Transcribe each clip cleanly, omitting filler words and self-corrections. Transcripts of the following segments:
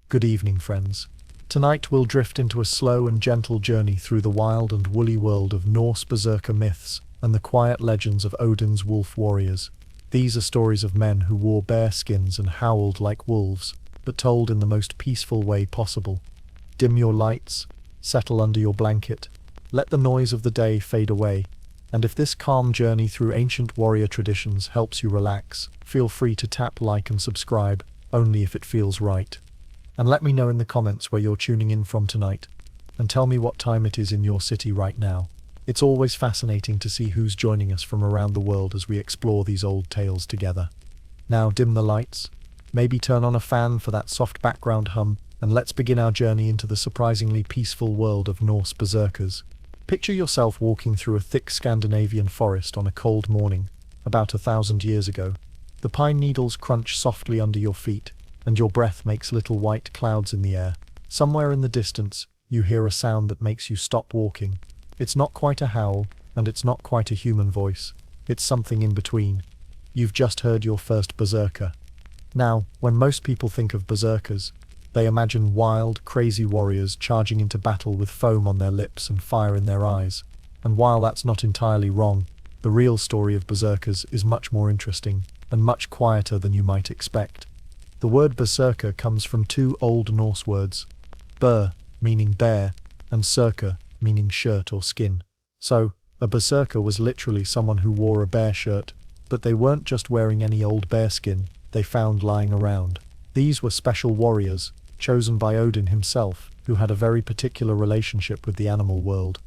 Good evening, friends. Tonight we'll drift into a slow and gentle journey through the wild and woolly world of Norse berserker myths and the quiet legends of Odin's wolf warriors. These are stories of men who wore bear skins and howled like wolves, but told in the most peaceful way possible. Dim your lights, settle under your blanket, let the noise of the day fade away, and if this calm journey through ancient warrior traditions helps you relax, feel free to tap like and subscribe, only if it feels right. And let me know in the comments where you're tuning in from tonight, and tell me what time it is in your city right now. It's always fascinating to see who's joining us from around the world as we explore these old tales together. Now dim the lights, maybe turn on a fan for that soft background hum, and let's begin our journey into the surprisingly peaceful world of Norse berserkers. Picture yourself walking through a thick Scandinavian forest on a cold morning, about 1,000 years ago. The pine needles crunch softly under your feet, and your breath makes little white clouds in the air. Somewhere in the distance, you hear a sound that makes you stop walking. It's not quite a howl, and it's not quite a human voice. It's something in between. You've just heard your first berserker. Now, when most people think of berserkers, they imagine wild, crazy warriors charging into battle with foam on their lips and fire in their eyes. And while that's not entirely wrong, the real story of berserkers is much more interesting, and much quieter than you might expect. The word berserker comes from two Old Norse words, ber, meaning bear, and serker, meaning shirt or skin. So, a berserker was literally someone who wore a bear shirt, but they weren't just wearing any old bear skin they found lying around. These were special warriors, chosen by Odin himself, who had a very particular relationship with the animal world.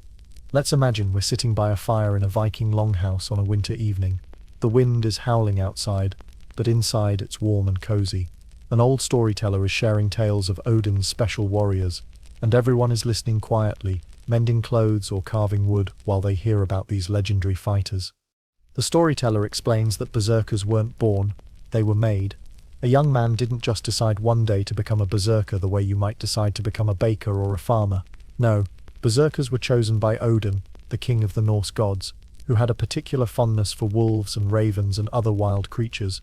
Let's imagine we're sitting by a fire in a Viking longhouse on a winter evening. The wind is howling outside, but inside it's warm and cozy. An old storyteller is sharing tales of Odin's special warriors, and everyone is listening quietly, mending clothes or carving wood while they hear about these legendary fighters. The storyteller explains that berserkers weren't born, they were made. A young man didn't just decide one day to become a berserker the way you might decide to become a baker or a farmer. No, berserkers were chosen by Odin, the king of the Norse gods, who had a particular fondness for wolves and ravens and other wild creatures.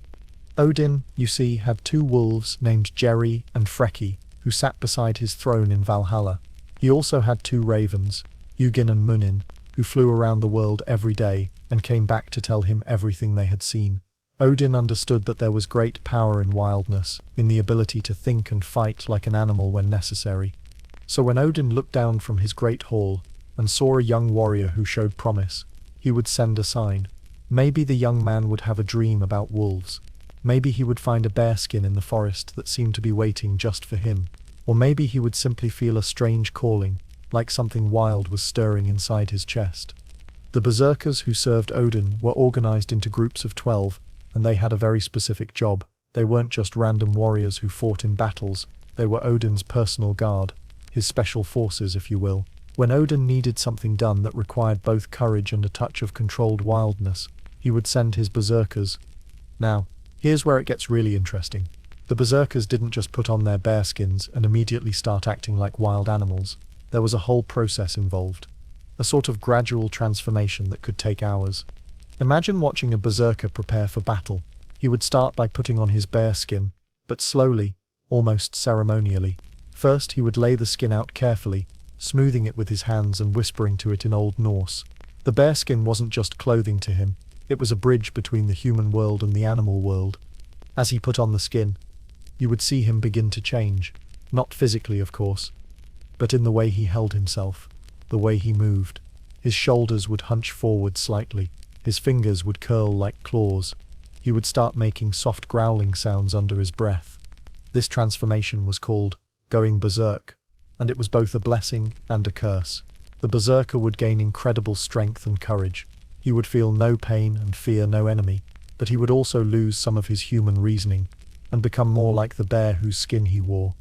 Odin, you see, had two wolves named Jerry and Freki, who sat beside his throne in Valhalla. He also had two ravens, Hugin and Munin, who flew around the world every day and came back to tell him everything they had seen. Odin understood that there was great power in wildness, in the ability to think and fight like an animal when necessary. So when Odin looked down from his great hall and saw a young warrior who showed promise, he would send a sign. Maybe the young man would have a dream about wolves. Maybe he would find a bearskin in the forest that seemed to be waiting just for him. Or maybe he would simply feel a strange calling, like something wild was stirring inside his chest. The berserkers who served Odin were organized into groups of 12, and they had a very specific job. They weren't just random warriors who fought in battles, they were Odin's personal guard, his special forces, if you will. When Odin needed something done that required both courage and a touch of controlled wildness, he would send his berserkers. Now, here's where it gets really interesting. The berserkers didn't just put on their bearskins and immediately start acting like wild animals. There was a whole process involved. A sort of gradual transformation that could take hours. Imagine watching a berserker prepare for battle. He would start by putting on his bearskin, but slowly, almost ceremonially. First he would lay the skin out carefully, smoothing it with his hands and whispering to it in Old Norse. The bearskin wasn't just clothing to him, it was a bridge between the human world and the animal world. As he put on the skin, you would see him begin to change. Not physically, of course, but in the way he held himself, the way he moved. His shoulders would hunch forward slightly, his fingers would curl like claws. He would start making soft growling sounds under his breath. This transformation was called going berserk, and it was both a blessing and a curse. The berserker would gain incredible strength and courage. He would feel no pain and fear no enemy, but he would also lose some of his human reasoning, and become more like the bear whose skin he wore.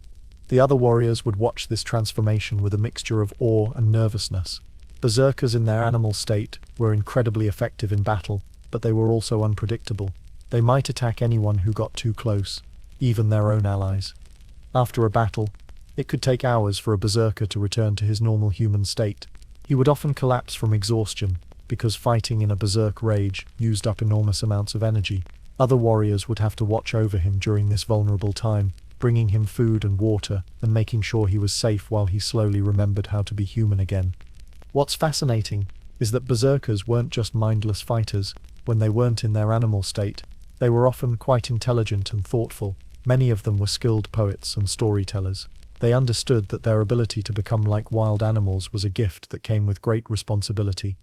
The other warriors would watch this transformation with a mixture of awe and nervousness. Berserkers in their animal state were incredibly effective in battle, but they were also unpredictable. They might attack anyone who got too close, even their own allies. After a battle, it could take hours for a berserker to return to his normal human state. He would often collapse from exhaustion, because fighting in a berserk rage used up enormous amounts of energy. Other warriors would have to watch over him during this vulnerable time, bringing him food and water and making sure he was safe while he slowly remembered how to be human again. What's fascinating is that berserkers weren't just mindless fighters. When they weren't in their animal state, they were often quite intelligent and thoughtful. Many of them were skilled poets and storytellers. They understood that their ability to become like wild animals was a gift that came with great responsibility.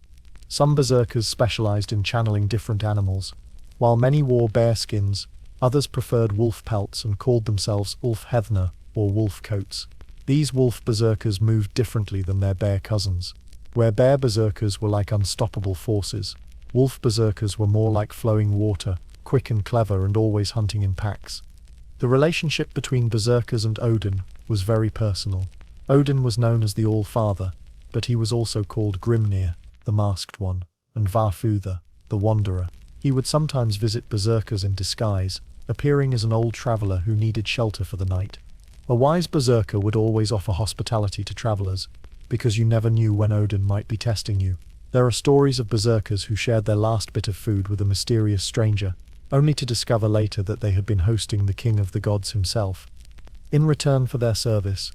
Some berserkers specialized in channeling different animals. While many wore bear skins, others preferred wolf pelts and called themselves Ulfhethner, or wolf coats. These wolf berserkers moved differently than their bear cousins. Where bear berserkers were like unstoppable forces, wolf berserkers were more like flowing water, quick and clever and always hunting in packs. The relationship between berserkers and Odin was very personal. Odin was known as the All-Father, but he was also called Grimnir, the Masked One, and Varfuther, the Wanderer. He would sometimes visit berserkers in disguise, appearing as an old traveler who needed shelter for the night. A wise berserker would always offer hospitality to travelers, because you never knew when Odin might be testing you. There are stories of berserkers who shared their last bit of food with a mysterious stranger, only to discover later that they had been hosting the king of the gods himself. In return for their service,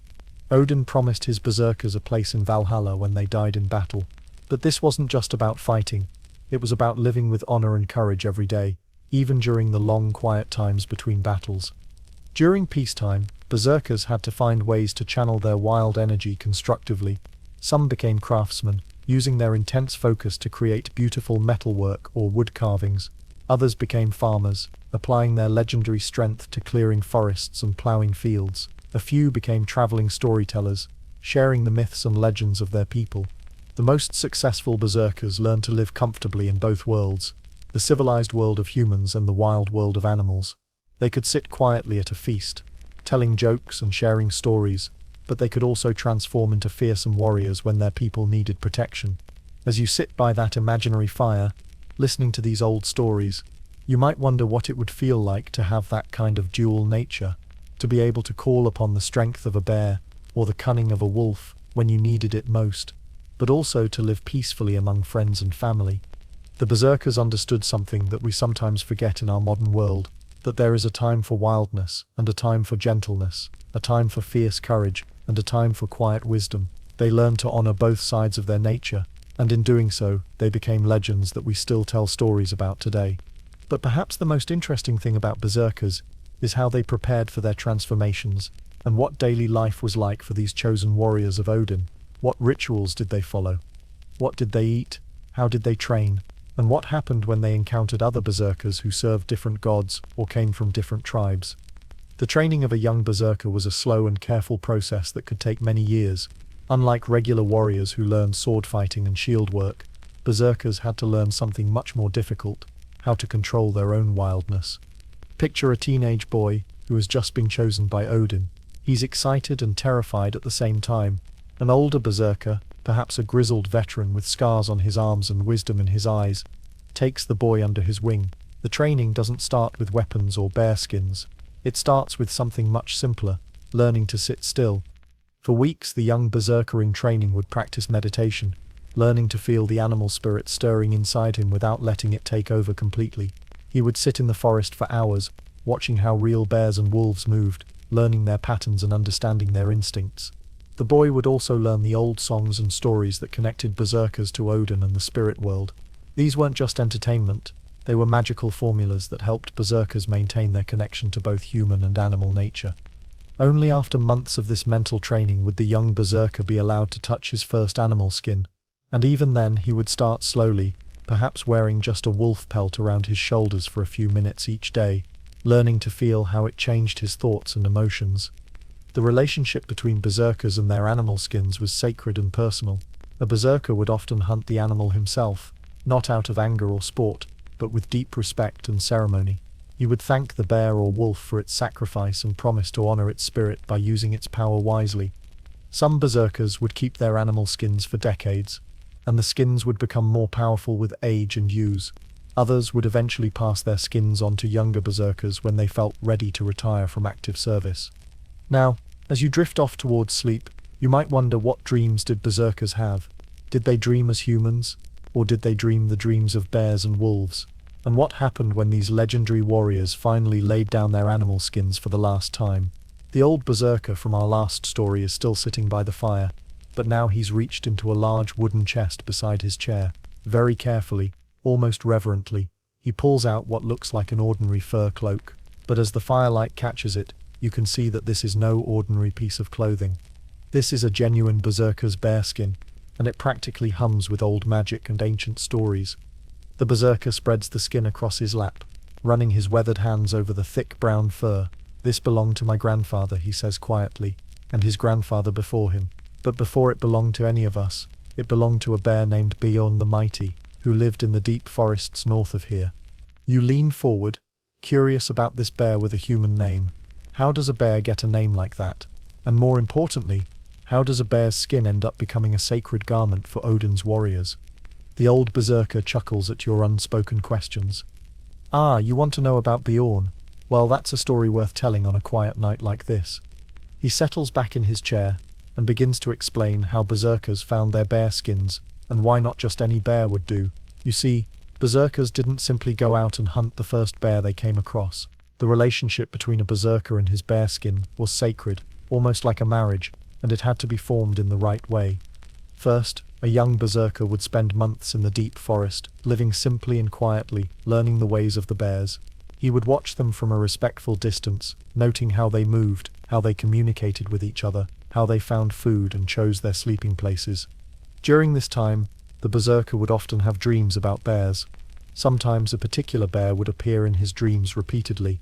Odin promised his berserkers a place in Valhalla when they died in battle. But this wasn't just about fighting, it was about living with honor and courage every day, even during the long quiet times between battles. During peacetime, berserkers had to find ways to channel their wild energy constructively. Some became craftsmen, using their intense focus to create beautiful metalwork or wood carvings. Others became farmers, applying their legendary strength to clearing forests and plowing fields. A few became traveling storytellers, sharing the myths and legends of their people. The most successful berserkers learned to live comfortably in both worlds, the civilized world of humans and the wild world of animals. They could sit quietly at a feast, telling jokes and sharing stories, but they could also transform into fearsome warriors when their people needed protection. As you sit by that imaginary fire, listening to these old stories, you might wonder what it would feel like to have that kind of dual nature, to be able to call upon the strength of a bear or the cunning of a wolf when you needed it most, but also to live peacefully among friends and family. The berserkers understood something that we sometimes forget in our modern world, that there is a time for wildness and a time for gentleness, a time for fierce courage and a time for quiet wisdom. They learned to honor both sides of their nature, and in doing so, they became legends that we still tell stories about today. But perhaps the most interesting thing about berserkers is how they prepared for their transformations, and what daily life was like for these chosen warriors of Odin. What rituals did they follow? What did they eat? How did they train? And what happened when they encountered other berserkers who served different gods or came from different tribes? The training of a young berserker was a slow and careful process that could take many years. Unlike regular warriors who learned sword fighting and shield work, berserkers had to learn something much more difficult: how to control their own wildness. Picture a teenage boy who has just been chosen by Odin. He's excited and terrified at the same time. An older berserker, perhaps a grizzled veteran with scars on his arms and wisdom in his eyes, takes the boy under his wing. The training doesn't start with weapons or bear skins. It starts with something much simpler: learning to sit still. For weeks, the young berserker in training would practice meditation, learning to feel the animal spirit stirring inside him without letting it take over completely. He would sit in the forest for hours, watching how real bears and wolves moved, learning their patterns and understanding their instincts. The boy would also learn the old songs and stories that connected berserkers to Odin and the spirit world. These weren't just entertainment, they were magical formulas that helped berserkers maintain their connection to both human and animal nature. Only after months of this mental training would the young berserker be allowed to touch his first animal skin, and even then he would start slowly, perhaps wearing just a wolf pelt around his shoulders for a few minutes each day, learning to feel how it changed his thoughts and emotions. The relationship between berserkers and their animal skins was sacred and personal. A berserker would often hunt the animal himself, not out of anger or sport, but with deep respect and ceremony. He would thank the bear or wolf for its sacrifice and promise to honor its spirit by using its power wisely. Some berserkers would keep their animal skins for decades, and the skins would become more powerful with age and use. Others would eventually pass their skins on to younger berserkers when they felt ready to retire from active service. Now, as you drift off towards sleep, you might wonder, what dreams did berserkers have? Did they dream as humans, or did they dream the dreams of bears and wolves? And what happened when these legendary warriors finally laid down their animal skins for the last time? The old berserker from our last story is still sitting by the fire, but now he's reached into a large wooden chest beside his chair. Very carefully, almost reverently, he pulls out what looks like an ordinary fur cloak. But as the firelight catches it, you can see that this is no ordinary piece of clothing. This is a genuine berserker's bearskin, and it practically hums with old magic and ancient stories. The berserker spreads the skin across his lap, running his weathered hands over the thick brown fur. "This belonged to my grandfather," he says quietly, "and his grandfather before him. But before it belonged to any of us, it belonged to a bear named Bjorn the Mighty, who lived in the deep forests north of here." You lean forward, curious about this bear with a human name. How does a bear get a name like that? And more importantly, how does a bear's skin end up becoming a sacred garment for Odin's warriors? The old berserker chuckles at your unspoken questions. "Ah, you want to know about Bjorn? Well, that's a story worth telling on a quiet night like this." He settles back in his chair and begins to explain how berserkers found their bear skins and why not just any bear would do. You see, berserkers didn't simply go out and hunt the first bear they came across. The relationship between a berserker and his bearskin was sacred, almost like a marriage, and it had to be formed in the right way. First, a young berserker would spend months in the deep forest, living simply and quietly, learning the ways of the bears. He would watch them from a respectful distance, noting how they moved, how they communicated with each other, how they found food and chose their sleeping places. During this time, the berserker would often have dreams about bears. Sometimes a particular bear would appear in his dreams repeatedly,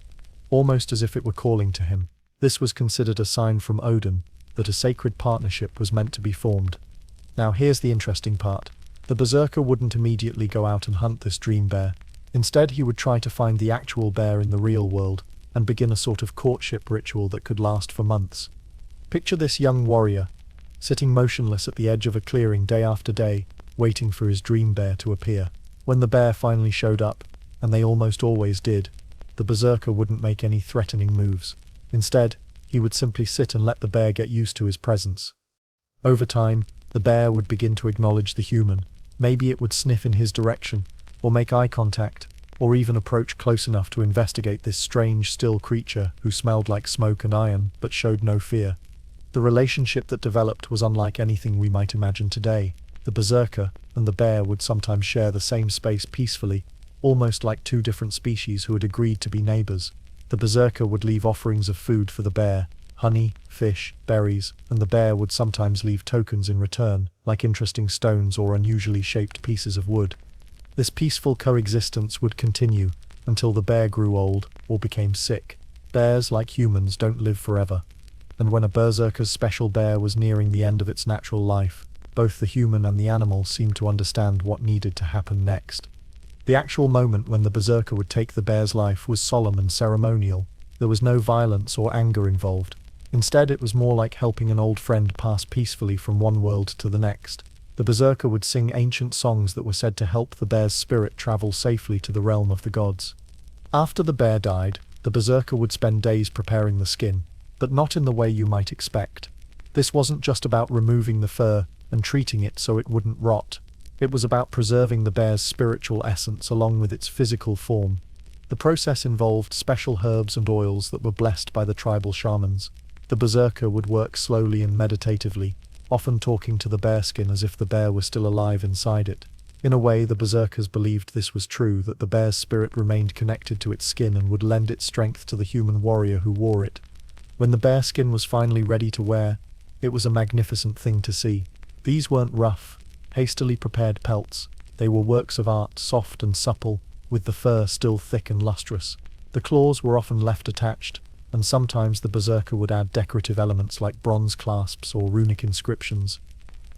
almost as if it were calling to him. This was considered a sign from Odin that a sacred partnership was meant to be formed. Now here's the interesting part. The berserker wouldn't immediately go out and hunt this dream bear. Instead, he would try to find the actual bear in the real world and begin a sort of courtship ritual that could last for months. Picture this young warrior, sitting motionless at the edge of a clearing day after day, waiting for his dream bear to appear. When the bear finally showed up, and they almost always did, the berserker wouldn't make any threatening moves. Instead, he would simply sit and let the bear get used to his presence. Over time, the bear would begin to acknowledge the human. Maybe it would sniff in his direction, or make eye contact, or even approach close enough to investigate this strange, still creature who smelled like smoke and iron but showed no fear. The relationship that developed was unlike anything we might imagine today. The berserker and the bear would sometimes share the same space peacefully, almost like two different species who had agreed to be neighbors. The berserker would leave offerings of food for the bear, honey, fish, berries, and the bear would sometimes leave tokens in return, like interesting stones or unusually shaped pieces of wood. This peaceful coexistence would continue until the bear grew old or became sick. Bears, like humans, don't live forever. And when a berserker's special bear was nearing the end of its natural life, both the human and the animal seemed to understand what needed to happen next. The actual moment when the berserker would take the bear's life was solemn and ceremonial. There was no violence or anger involved. Instead, it was more like helping an old friend pass peacefully from one world to the next. The berserker would sing ancient songs that were said to help the bear's spirit travel safely to the realm of the gods. After the bear died, the berserker would spend days preparing the skin, but not in the way you might expect. This wasn't just about removing the fur and treating it so it wouldn't rot. It was about preserving the bear's spiritual essence along with its physical form. The process involved special herbs and oils that were blessed by the tribal shamans. The berserker would work slowly and meditatively, often talking to the bearskin as if the bear were still alive inside it. In a way, the berserkers believed this was true, that the bear's spirit remained connected to its skin and would lend its strength to the human warrior who wore it. When the bearskin was finally ready to wear, it was a magnificent thing to see. These weren't rough, hastily prepared pelts. They were works of art, soft and supple, with the fur still thick and lustrous. The claws were often left attached, and sometimes the berserker would add decorative elements like bronze clasps or runic inscriptions.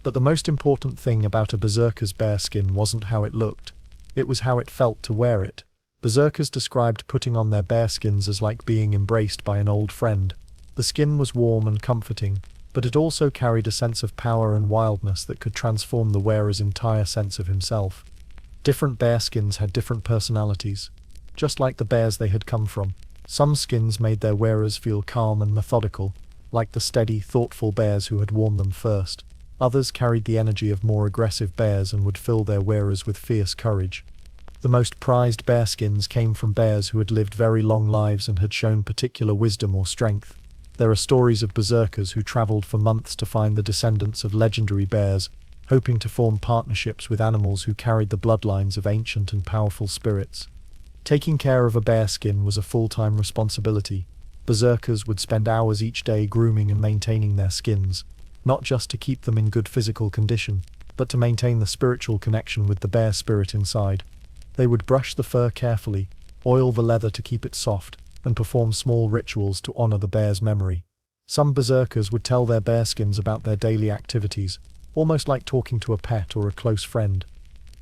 But the most important thing about a berserker's bearskin wasn't how it looked, it was how it felt to wear it. Berserkers described putting on their bearskins as like being embraced by an old friend. The skin was warm and comforting, but it also carried a sense of power and wildness that could transform the wearer's entire sense of himself. Different bearskins had different personalities, just like the bears they had come from. Some skins made their wearers feel calm and methodical, like the steady, thoughtful bears who had worn them first. Others carried the energy of more aggressive bears and would fill their wearers with fierce courage. The most prized bearskins came from bears who had lived very long lives and had shown particular wisdom or strength. There are stories of berserkers who traveled for months to find the descendants of legendary bears, hoping to form partnerships with animals who carried the bloodlines of ancient and powerful spirits. Taking care of a bear skin was a full-time responsibility. Berserkers would spend hours each day grooming and maintaining their skins, not just to keep them in good physical condition, but to maintain the spiritual connection with the bear spirit inside. They would brush the fur carefully, oil the leather to keep it soft, and perform small rituals to honor the bear's memory. Some berserkers would tell their bearskins about their daily activities, almost like talking to a pet or a close friend.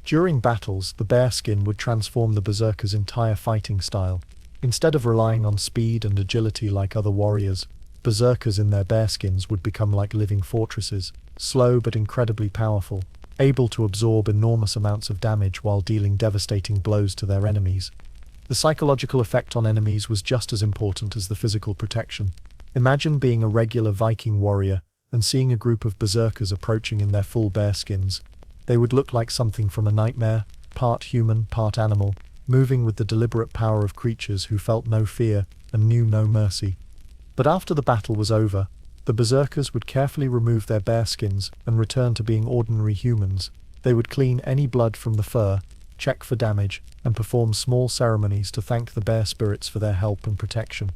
During battles, the bearskin would transform the berserker's entire fighting style. Instead of relying on speed and agility like other warriors, berserkers in their bearskins would become like living fortresses, slow but incredibly powerful, able to absorb enormous amounts of damage while dealing devastating blows to their enemies. The psychological effect on enemies was just as important as the physical protection. Imagine being a regular Viking warrior and seeing a group of berserkers approaching in their full bearskins. They would look like something from a nightmare, part human, part animal, moving with the deliberate power of creatures who felt no fear and knew no mercy. But after the battle was over, the berserkers would carefully remove their bearskins and return to being ordinary humans. They would clean any blood from the fur, check for damage, and perform small ceremonies to thank the bear spirits for their help and protection.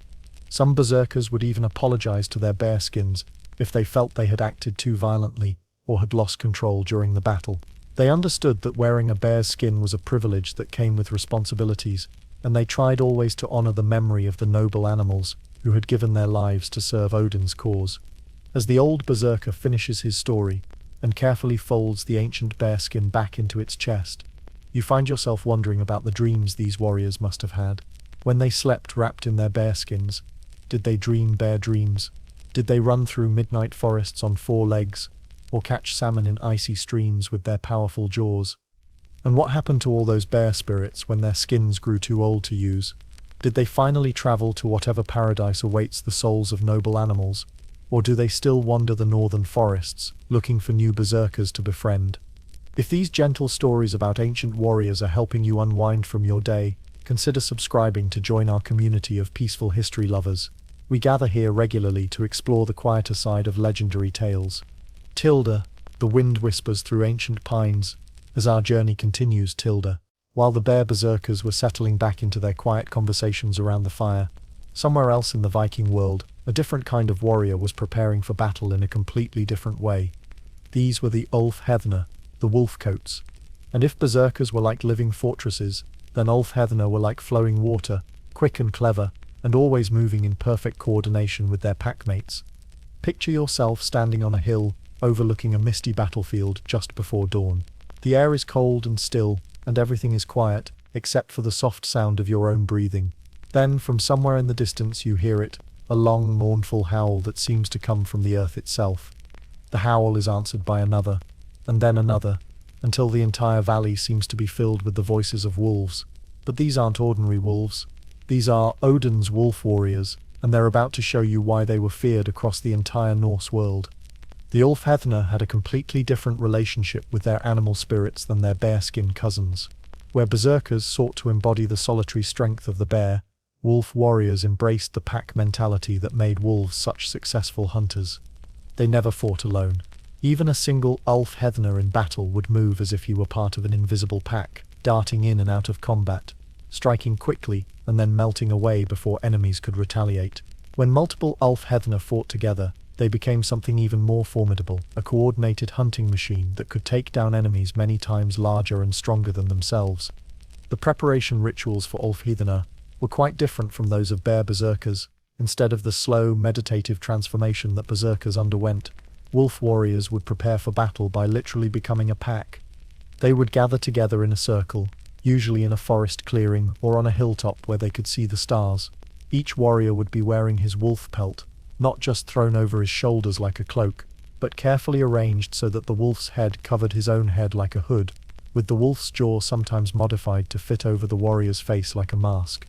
Some berserkers would even apologize to their bearskins if they felt they had acted too violently or had lost control during the battle. They understood that wearing a bear's skin was a privilege that came with responsibilities, and they tried always to honor the memory of the noble animals who had given their lives to serve Odin's cause. As the old berserker finishes his story and carefully folds the ancient bearskin back into its chest, you find yourself wondering about the dreams these warriors must have had. When they slept wrapped in their bearskins, did they dream bear dreams? Did they run through midnight forests on 4 legs, or catch salmon in icy streams with their powerful jaws? And what happened to all those bear spirits when their skins grew too old to use? Did they finally travel to whatever paradise awaits the souls of noble animals, or do they still wander the northern forests, looking for new berserkers to befriend? If these gentle stories about ancient warriors are helping you unwind from your day, consider subscribing to join our community of peaceful history lovers. We gather here regularly to explore the quieter side of legendary tales. Tilda, the wind whispers through ancient pines. As our journey continues, Tilda, while the bear berserkers were settling back into their quiet conversations around the fire, somewhere else in the Viking world, a different kind of warrior was preparing for battle in a completely different way. These were the Ulfhethner, the wolfcoats. And if berserkers were like living fortresses, then Ulfhethner were like flowing water, quick and clever, and always moving in perfect coordination with their packmates. Picture yourself standing on a hill, overlooking a misty battlefield just before dawn. The air is cold and still, and everything is quiet, except for the soft sound of your own breathing. Then, from somewhere in the distance you hear it, a long, mournful howl that seems to come from the earth itself. The howl is answered by another, and then another, until the entire valley seems to be filled with the voices of wolves. But these aren't ordinary wolves. These are Odin's wolf warriors, and they're about to show you why they were feared across the entire Norse world. The Ulfhethner had a completely different relationship with their animal spirits than their bearskin cousins. Where berserkers sought to embody the solitary strength of the bear, wolf warriors embraced the pack mentality that made wolves such successful hunters. They never fought alone. Even a single Ulfhethner in battle would move as if he were part of an invisible pack, darting in and out of combat, striking quickly and then melting away before enemies could retaliate. When multiple Ulfhethner fought together, they became something even more formidable, a coordinated hunting machine that could take down enemies many times larger and stronger than themselves. The preparation rituals for Ulfhethner were quite different from those of bear berserkers. Instead of the slow, meditative transformation that berserkers underwent, wolf warriors would prepare for battle by literally becoming a pack. They would gather together in a circle, usually in a forest clearing or on a hilltop where they could see the stars. Each warrior would be wearing his wolf pelt, not just thrown over his shoulders like a cloak, but carefully arranged so that the wolf's head covered his own head like a hood, with the wolf's jaw sometimes modified to fit over the warrior's face like a mask.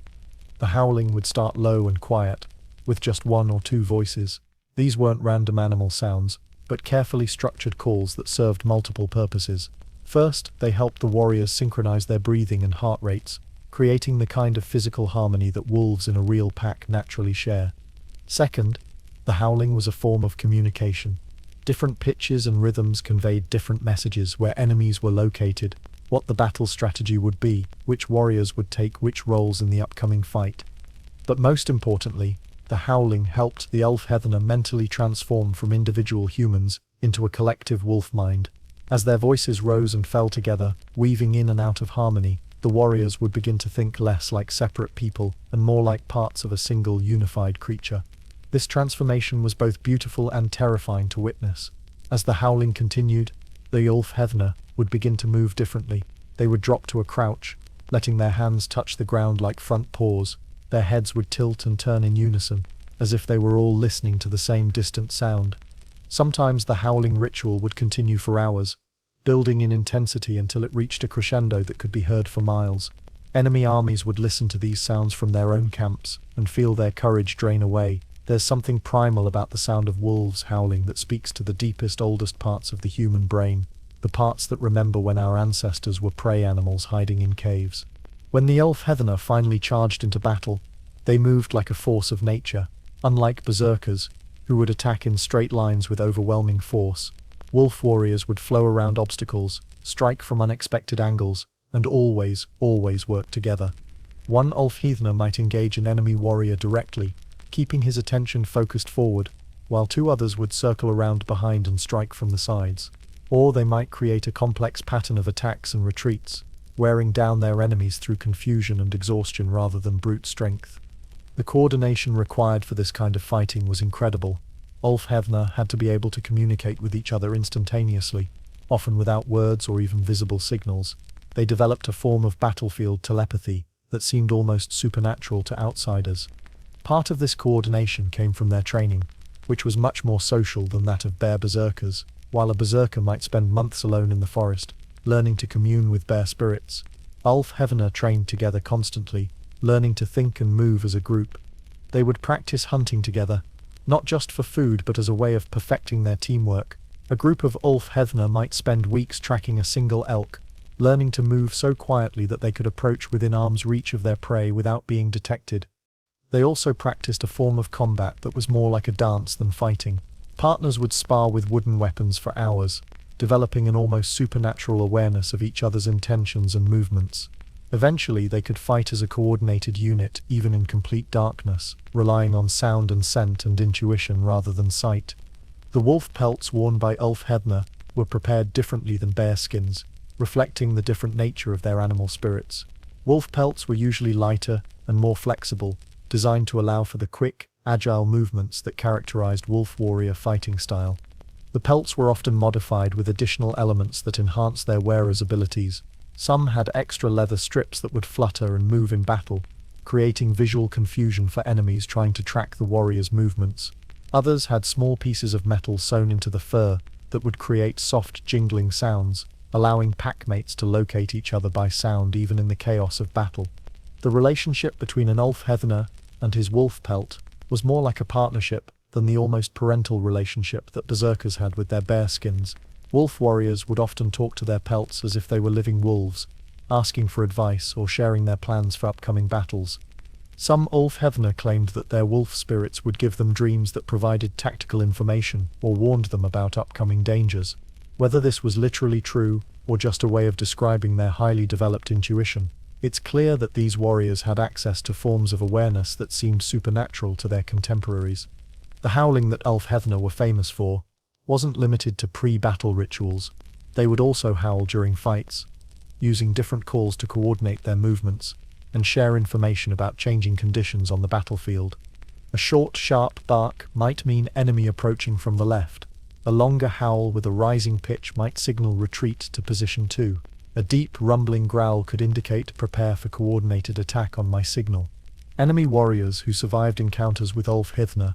The howling would start low and quiet, with just 1 or 2 voices. These weren't random animal sounds, but carefully structured calls that served multiple purposes. First, they helped the warriors synchronize their breathing and heart rates, creating the kind of physical harmony that wolves in a real pack naturally share. Second, The howling was a form of communication. Different pitches and rhythms conveyed different messages: where enemies were located, what the battle strategy would be, which warriors would take which roles in the upcoming fight. But most importantly, the howling helped the Ulfhethner mentally transform from individual humans into a collective wolf mind. As their voices rose and fell together, weaving in and out of harmony, the warriors would begin to think less like separate people and more like parts of a single unified creature. This transformation was both beautiful and terrifying to witness. As the howling continued, the Ulfhethner would begin to move differently. They would drop to a crouch, letting their hands touch the ground like front paws. Their heads would tilt and turn in unison, as if they were all listening to the same distant sound. Sometimes the howling ritual would continue for hours, building in intensity until it reached a crescendo that could be heard for miles. Enemy armies would listen to these sounds from their own camps and feel their courage drain away. There's something primal about the sound of wolves howling that speaks to the deepest, oldest parts of the human brain, the parts that remember when our ancestors were prey animals hiding in caves. When the Ulfhethner finally charged into battle, they moved like a force of nature. Unlike Berserkers, who would attack in straight lines with overwhelming force, wolf warriors would flow around obstacles, strike from unexpected angles, and always work together. One Ulfhethner might engage an enemy warrior directly, keeping his attention focused forward, while two others would circle around behind and strike from the sides. Or they might create a complex pattern of attacks and retreats, wearing down their enemies through confusion and exhaustion rather than brute strength. The coordination required for this kind of fighting was incredible. Ulfhethner had to be able to communicate with each other instantaneously, often without words or even visible signals. They developed a form of battlefield telepathy that seemed almost supernatural to outsiders. Part of this coordination came from their training, which was much more social than that of bear berserkers. While a berserker might spend months alone in the forest, learning to commune with bear spirits, Ulfhethner trained together constantly, learning to think and move as a group. They would practice hunting together, not just for food but as a way of perfecting their teamwork. A group of Ulfhethner might spend weeks tracking a single elk, learning to move so quietly that they could approach within arm's reach of their prey without being detected. They also practiced a form of combat that was more like a dance than fighting. Partners would spar with wooden weapons for hours, developing an almost supernatural awareness of each other's intentions and movements. Eventually, they could fight as a coordinated unit, even in complete darkness, relying on sound and scent and intuition rather than sight. The wolf pelts worn by Ulfhethner were prepared differently than bear skins, reflecting the different nature of their animal spirits. Wolf pelts were usually lighter and more flexible, designed to allow for the quick, agile movements that characterized wolf warrior fighting style. The pelts were often modified with additional elements that enhanced their wearer's abilities. Some had extra leather strips that would flutter and move in battle, creating visual confusion for enemies trying to track the warrior's movements. Others had small pieces of metal sewn into the fur that would create soft, jingling sounds, allowing packmates to locate each other by sound even in the chaos of battle. The relationship between an Ulfhethner and his wolf pelt was more like a partnership than the almost parental relationship that berserkers had with their bearskins. Wolf warriors would often talk to their pelts as if they were living wolves, asking for advice or sharing their plans for upcoming battles. Some Ulfhethner claimed that their wolf spirits would give them dreams that provided tactical information or warned them about upcoming dangers. Whether this was literally true or just a way of describing their highly developed intuition, it's clear that these warriors had access to forms of awareness that seemed supernatural to their contemporaries. The howling that Ulfhethner were famous for wasn't limited to pre-battle rituals. They would also howl during fights, using different calls to coordinate their movements and share information about changing conditions on the battlefield. A short, sharp bark might mean enemy approaching from the left. A longer howl with a rising pitch might signal retreat to position 2. A deep, rumbling growl could indicate prepare for coordinated attack on my signal. Enemy warriors who survived encounters with Ulfhethner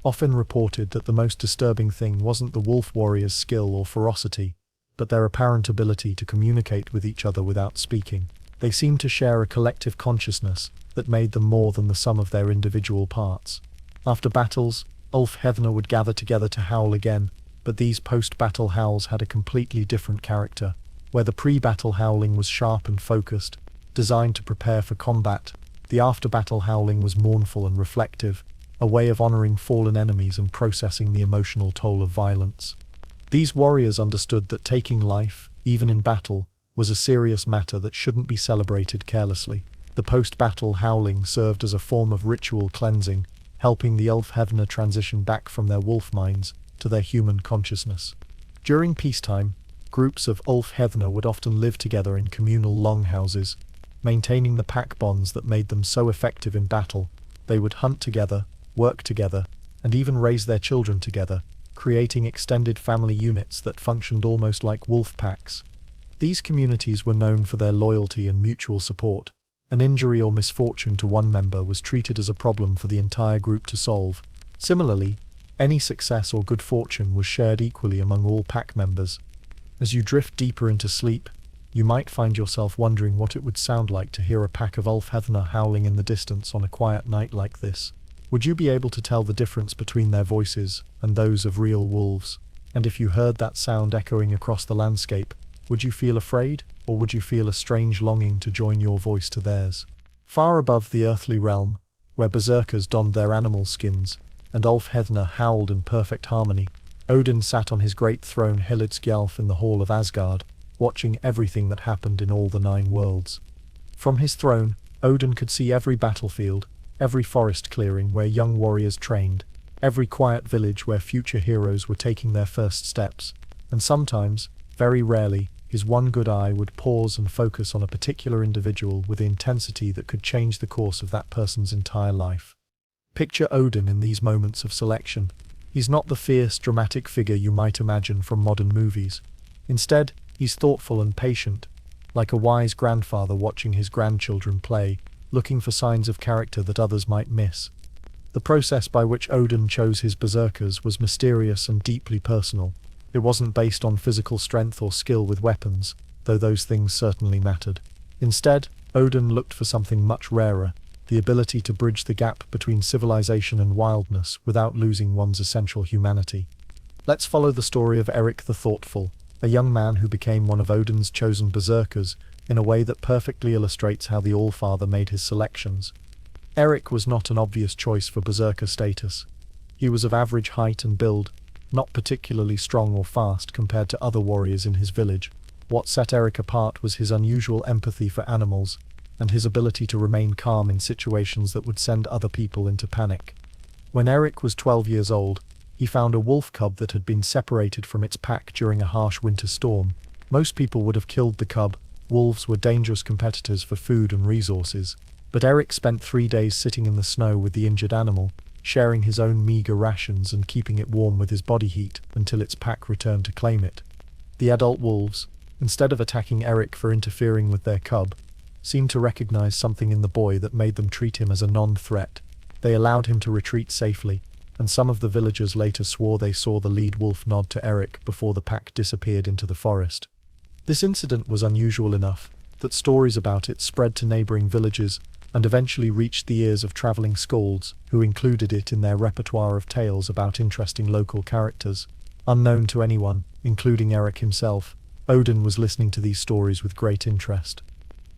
often reported that the most disturbing thing wasn't the wolf warrior's skill or ferocity, but their apparent ability to communicate with each other without speaking. They seemed to share a collective consciousness that made them more than the sum of their individual parts. After battles, Ulfhethner would gather together to howl again, but these post-battle howls had a completely different character. Where the pre-battle howling was sharp and focused, designed to prepare for combat, the after-battle howling was mournful and reflective, a way of honoring fallen enemies and processing the emotional toll of violence. These warriors understood that taking life, even in battle, was a serious matter that shouldn't be celebrated carelessly. The post-battle howling served as a form of ritual cleansing, helping the Ulfhevna transition back from their wolf minds to their human consciousness. During peacetime, groups of Ulfhevna would often live together in communal longhouses, maintaining the pack bonds that made them so effective in battle. They would hunt together, work together, and even raise their children together, creating extended family units that functioned almost like wolf packs. These communities were known for their loyalty and mutual support. An injury or misfortune to one member was treated as a problem for the entire group to solve. Similarly, any success or good fortune was shared equally among all pack members. As you drift deeper into sleep, you might find yourself wondering what it would sound like to hear a pack of Ulfhevna howling in the distance on a quiet night like this. Would you be able to tell the difference between their voices and those of real wolves? And if you heard that sound echoing across the landscape, would you feel afraid, or would you feel a strange longing to join your voice to theirs? Far above the earthly realm, where berserkers donned their animal skins, and Ulfhevna howled in perfect harmony, Odin sat on his great throne Hilidsgjalf in the hall of Asgard, watching everything that happened in all the 9 worlds. From his throne, Odin could see every battlefield, every forest clearing where young warriors trained, every quiet village where future heroes were taking their first steps, and sometimes, very rarely, his one good eye would pause and focus on a particular individual with the intensity that could change the course of that person's entire life. Picture Odin in these moments of selection. He's not the fierce, dramatic figure you might imagine from modern movies. Instead, he's thoughtful and patient, like a wise grandfather watching his grandchildren play, looking for signs of character that others might miss. The process by which Odin chose his berserkers was mysterious and deeply personal. It wasn't based on physical strength or skill with weapons, though those things certainly mattered. Instead, Odin looked for something much rarer, the ability to bridge the gap between civilization and wildness without losing one's essential humanity. Let's follow the story of Eric the Thoughtful, a young man who became one of Odin's chosen berserkers, in a way that perfectly illustrates how the Allfather made his selections. Eric was not an obvious choice for berserker status. He was of average height and build, not particularly strong or fast compared to other warriors in his village. What set Eric apart was his unusual empathy for animals, and his ability to remain calm in situations that would send other people into panic. When Eric was 12 years old, he found a wolf cub that had been separated from its pack during a harsh winter storm. Most people would have killed the cub. Wolves were dangerous competitors for food and resources, but Eric spent 3 days sitting in the snow with the injured animal, sharing his own meager rations and keeping it warm with his body heat until its pack returned to claim it. The adult wolves, instead of attacking Eric for interfering with their cub, seemed to recognize something in the boy that made them treat him as a non-threat. They allowed him to retreat safely, and some of the villagers later swore they saw the lead wolf nod to Eric before the pack disappeared into the forest. This incident was unusual enough that stories about it spread to neighboring villages and eventually reached the ears of traveling skalds, who included it in their repertoire of tales about interesting local characters. Unknown to anyone, including Eric himself, Odin was listening to these stories with great interest.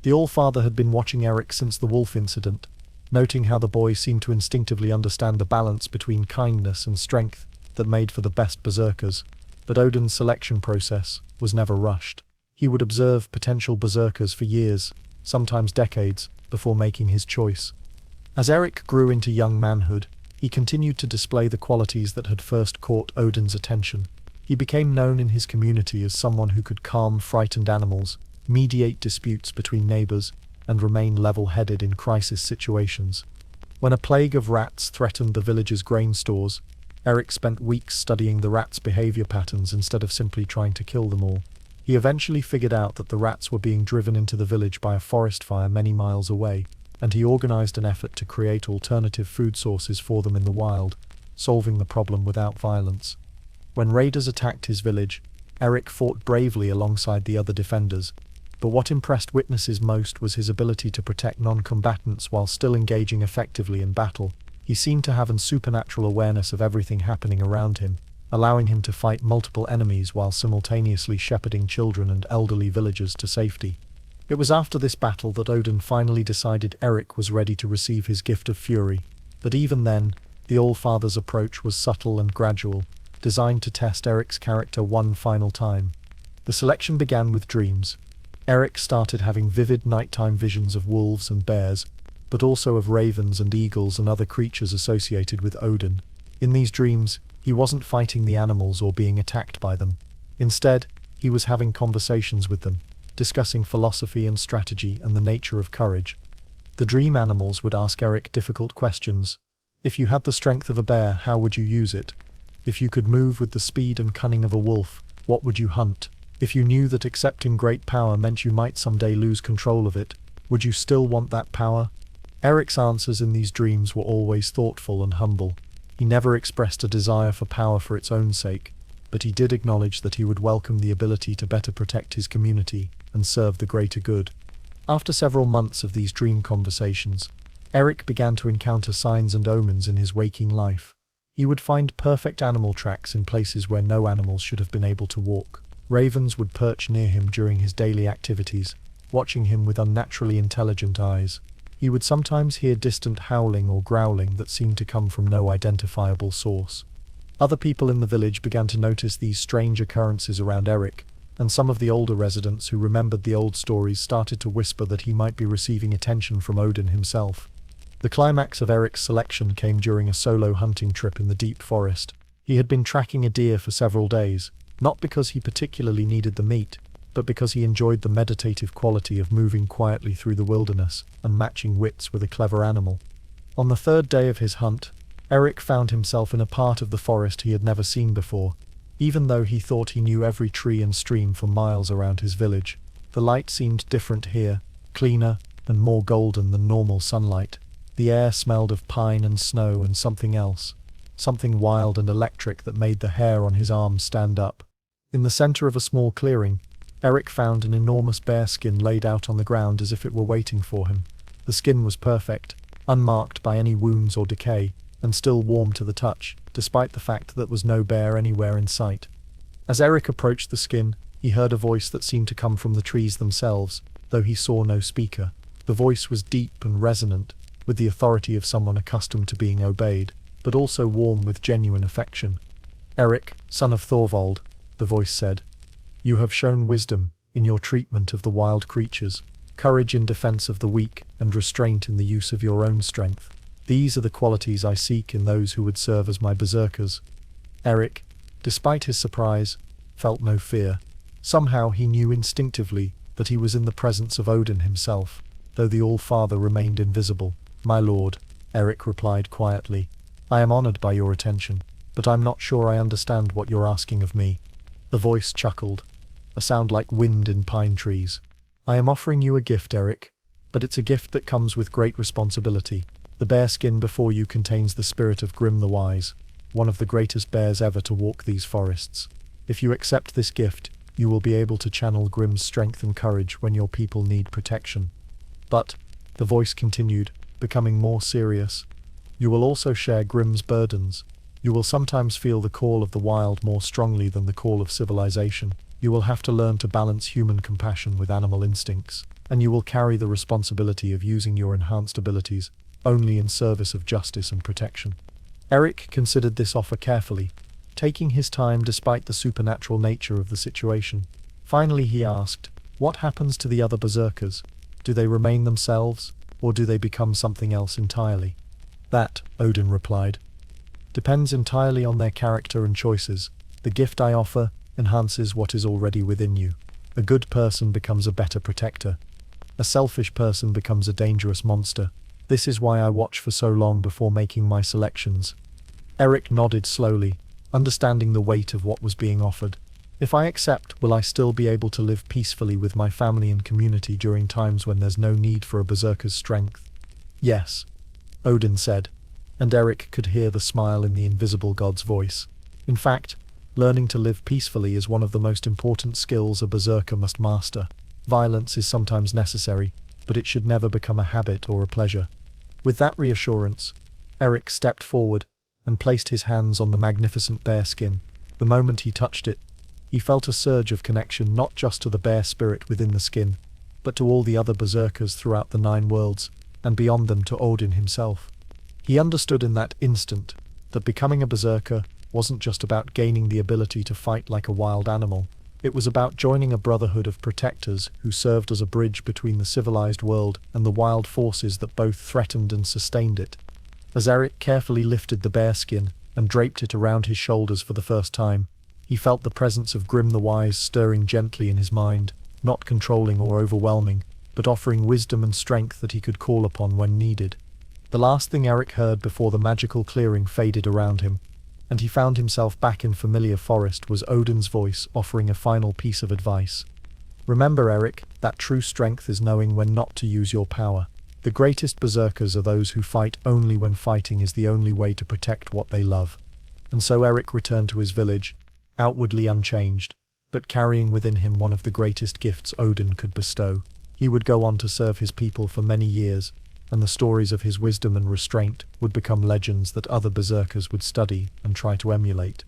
The Allfather had been watching Eric since the wolf incident, noting how the boy seemed to instinctively understand the balance between kindness and strength that made for the best berserkers, but Odin's selection process was never rushed. He would observe potential berserkers for years, sometimes decades, before making his choice. As Eric grew into young manhood, he continued to display the qualities that had first caught Odin's attention. He became known in his community as someone who could calm frightened animals, mediate disputes between neighbors, and remain level-headed in crisis situations. When a plague of rats threatened the village's grain stores, Eric spent weeks studying the rats' behavior patterns instead of simply trying to kill them all. He eventually figured out that the rats were being driven into the village by a forest fire many miles away, and he organized an effort to create alternative food sources for them in the wild, solving the problem without violence. When raiders attacked his village, Eric fought bravely alongside the other defenders, but what impressed witnesses most was his ability to protect non-combatants while still engaging effectively in battle. He seemed to have a supernatural awareness of everything happening around him, allowing him to fight multiple enemies while simultaneously shepherding children and elderly villagers to safety. It was after this battle that Odin finally decided Eric was ready to receive his gift of fury, but even then, the The Allfather's approach was subtle and gradual, designed to test Eric's character one final time. The selection began with dreams. Eric started having vivid nighttime visions of wolves and bears, but also of ravens and eagles and other creatures associated with Odin. In these dreams, he wasn't fighting the animals or being attacked by them. Instead, he was having conversations with them, discussing philosophy and strategy and the nature of courage. The dream animals would ask Eric difficult questions. If you had the strength of a bear, how would you use it? If you could move with the speed and cunning of a wolf, what would you hunt? If you knew that accepting great power meant you might someday lose control of it, would you still want that power? Eric's answers in these dreams were always thoughtful and humble. He never expressed a desire for power for its own sake, but he did acknowledge that he would welcome the ability to better protect his community and serve the greater good. After several months of these dream conversations, Eric began to encounter signs and omens in his waking life. He would find perfect animal tracks in places where no animals should have been able to walk. Ravens would perch near him during his daily activities, watching him with unnaturally intelligent eyes. He would sometimes hear distant howling or growling that seemed to come from no identifiable source. Other people in the village began to notice these strange occurrences around Eric, and some of the older residents who remembered the old stories started to whisper that he might be receiving attention from Odin himself. The climax of Eric's selection came during a solo hunting trip in the deep forest. He had been tracking a deer for several days, not because he particularly needed the meat, but because he enjoyed the meditative quality of moving quietly through the wilderness and matching wits with a clever animal. On the third day of his hunt, Eric found himself in a part of the forest he had never seen before. Even though he thought he knew every tree and stream for miles around his village, the light seemed different here, cleaner and more golden than normal sunlight. The air smelled of pine and snow and something else, something wild and electric that made the hair on his arms stand up. In the center of a small clearing, Eric found an enormous bearskin laid out on the ground as if it were waiting for him. The skin was perfect, unmarked by any wounds or decay, and still warm to the touch, despite the fact that there was no bear anywhere in sight. As Eric approached the skin, he heard a voice that seemed to come from the trees themselves, though he saw no speaker. The voice was deep and resonant, with the authority of someone accustomed to being obeyed, but also warm with genuine affection. "Eric, son of Thorvald," the voice said, "you have shown wisdom in your treatment of the wild creatures, courage in defense of the weak, and restraint in the use of your own strength. These are the qualities I seek in those who would serve as my berserkers." Eric, despite his surprise, felt no fear. Somehow he knew instinctively that he was in the presence of Odin himself, though the All-Father remained invisible. "My lord," Eric replied quietly, "I am honored by your attention, but I'm not sure I understand what you're asking of me." The voice chuckled, a sound like wind in pine trees. "I am offering you a gift, Eric, but it's a gift that comes with great responsibility. The bearskin before you contains the spirit of Grim the Wise, one of the greatest bears ever to walk these forests. If you accept this gift, you will be able to channel Grim's strength and courage when your people need protection. But," the voice continued, becoming more serious, "you will also share Grim's burdens. You will sometimes feel the call of the wild more strongly than the call of civilization. You will have to learn to balance human compassion with animal instincts, and you will carry the responsibility of using your enhanced abilities only in service of justice and protection." Eric considered this offer carefully, taking his time despite the supernatural nature of the situation. Finally he asked, "What happens to the other berserkers? Do they remain themselves, or do they become something else entirely?" "That," Odin replied, "depends entirely on their character and choices. The gift I offer enhances what is already within you. A good person becomes a better protector. A selfish person becomes a dangerous monster. This is why I watch for so long before making my selections." Eric nodded slowly, understanding the weight of what was being offered. "If I accept, will I still be able to live peacefully with my family and community during times when there's no need for a berserker's strength?" "Yes," Odin said, and Eric could hear the smile in the invisible god's voice. In fact, learning to live peacefully is one of the most important skills a berserker must master. Violence is sometimes necessary, but it should never become a habit or a pleasure. With that reassurance, Eric stepped forward and placed his hands on the magnificent bearskin. The moment he touched it, he felt a surge of connection not just to the bear spirit within the skin, but to all the other berserkers throughout the 9 worlds, and beyond them to Odin himself. He understood in that instant that becoming a berserker wasn't just about gaining the ability to fight like a wild animal. It was about joining a brotherhood of protectors who served as a bridge between the civilized world and the wild forces that both threatened and sustained it. As Eric carefully lifted the bearskin and draped it around his shoulders for the first time, he felt the presence of Grim the Wise stirring gently in his mind, not controlling or overwhelming, but offering wisdom and strength that he could call upon when needed. The last thing Eric heard before the magical clearing faded around him, and he found himself back in familiar forest, was Odin's voice offering a final piece of advice. Remember, Eric, that true strength is knowing when not to use your power. The greatest berserkers are those who fight only when fighting is the only way to protect what they love. And so Eric returned to his village, outwardly unchanged, but carrying within him one of the greatest gifts Odin could bestow. He would go on to serve his people for many years, and the stories of his wisdom and restraint would become legends that other berserkers would study and try to emulate.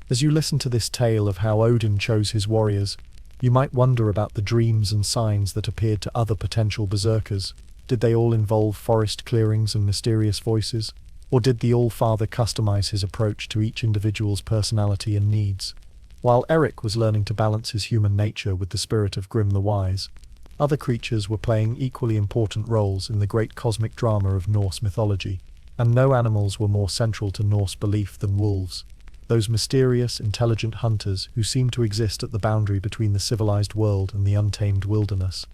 As you listen to this tale of how Odin chose his warriors, you might wonder about the dreams and signs that appeared to other potential berserkers. Did they all involve forest clearings and mysterious voices? Or did the All-Father customize his approach to each individual's personality and needs? While Eric was learning to balance his human nature with the spirit of Grim the Wise, other creatures were playing equally important roles in the great cosmic drama of Norse mythology, and no animals were more central to Norse belief than wolves, those mysterious, intelligent hunters who seem to exist at the boundary between the civilized world and the untamed wilderness.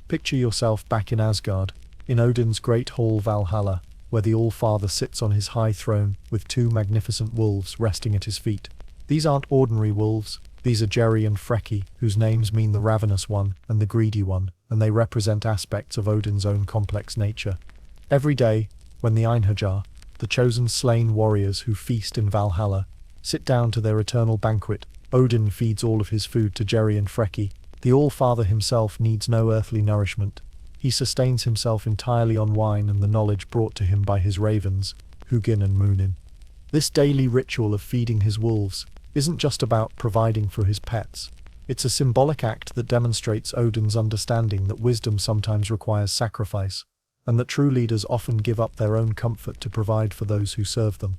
Picture yourself back in Asgard, in Odin's great hall Valhalla, where the All-Father sits on his high throne with two magnificent wolves resting at his feet. These aren't ordinary wolves. These are Jerry and Freki, whose names mean the ravenous one and the greedy one, and they represent aspects of Odin's own complex nature. Every day, when the Einherjar, the chosen slain warriors who feast in Valhalla, sit down to their eternal banquet, Odin feeds all of his food to Jerry and Freki. The All-Father himself needs no earthly nourishment. He sustains himself entirely on wine and the knowledge brought to him by his ravens, Hugin and Munin. This daily ritual of feeding his wolves isn't just about providing for his pets. It's a symbolic act that demonstrates Odin's understanding that wisdom sometimes requires sacrifice, and that true leaders often give up their own comfort to provide for those who serve them.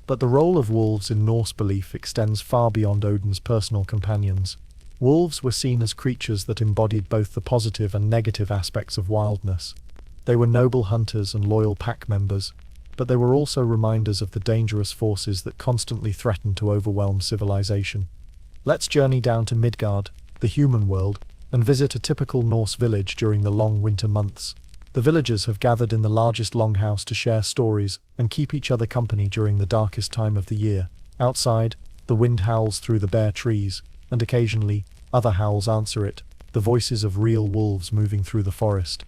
But the role of wolves in Norse belief extends far beyond Odin's personal companions. Wolves were seen as creatures that embodied both the positive and negative aspects of wildness. They were noble hunters and loyal pack members, but they were also reminders of the dangerous forces that constantly threaten to overwhelm civilization. Let's journey down to Midgard, the human world, and visit a typical Norse village during the long winter months. The villagers have gathered in the largest longhouse to share stories and keep each other company during the darkest time of the year. Outside, the wind howls through the bare trees, and occasionally, other howls answer it, the voices of real wolves moving through the forest.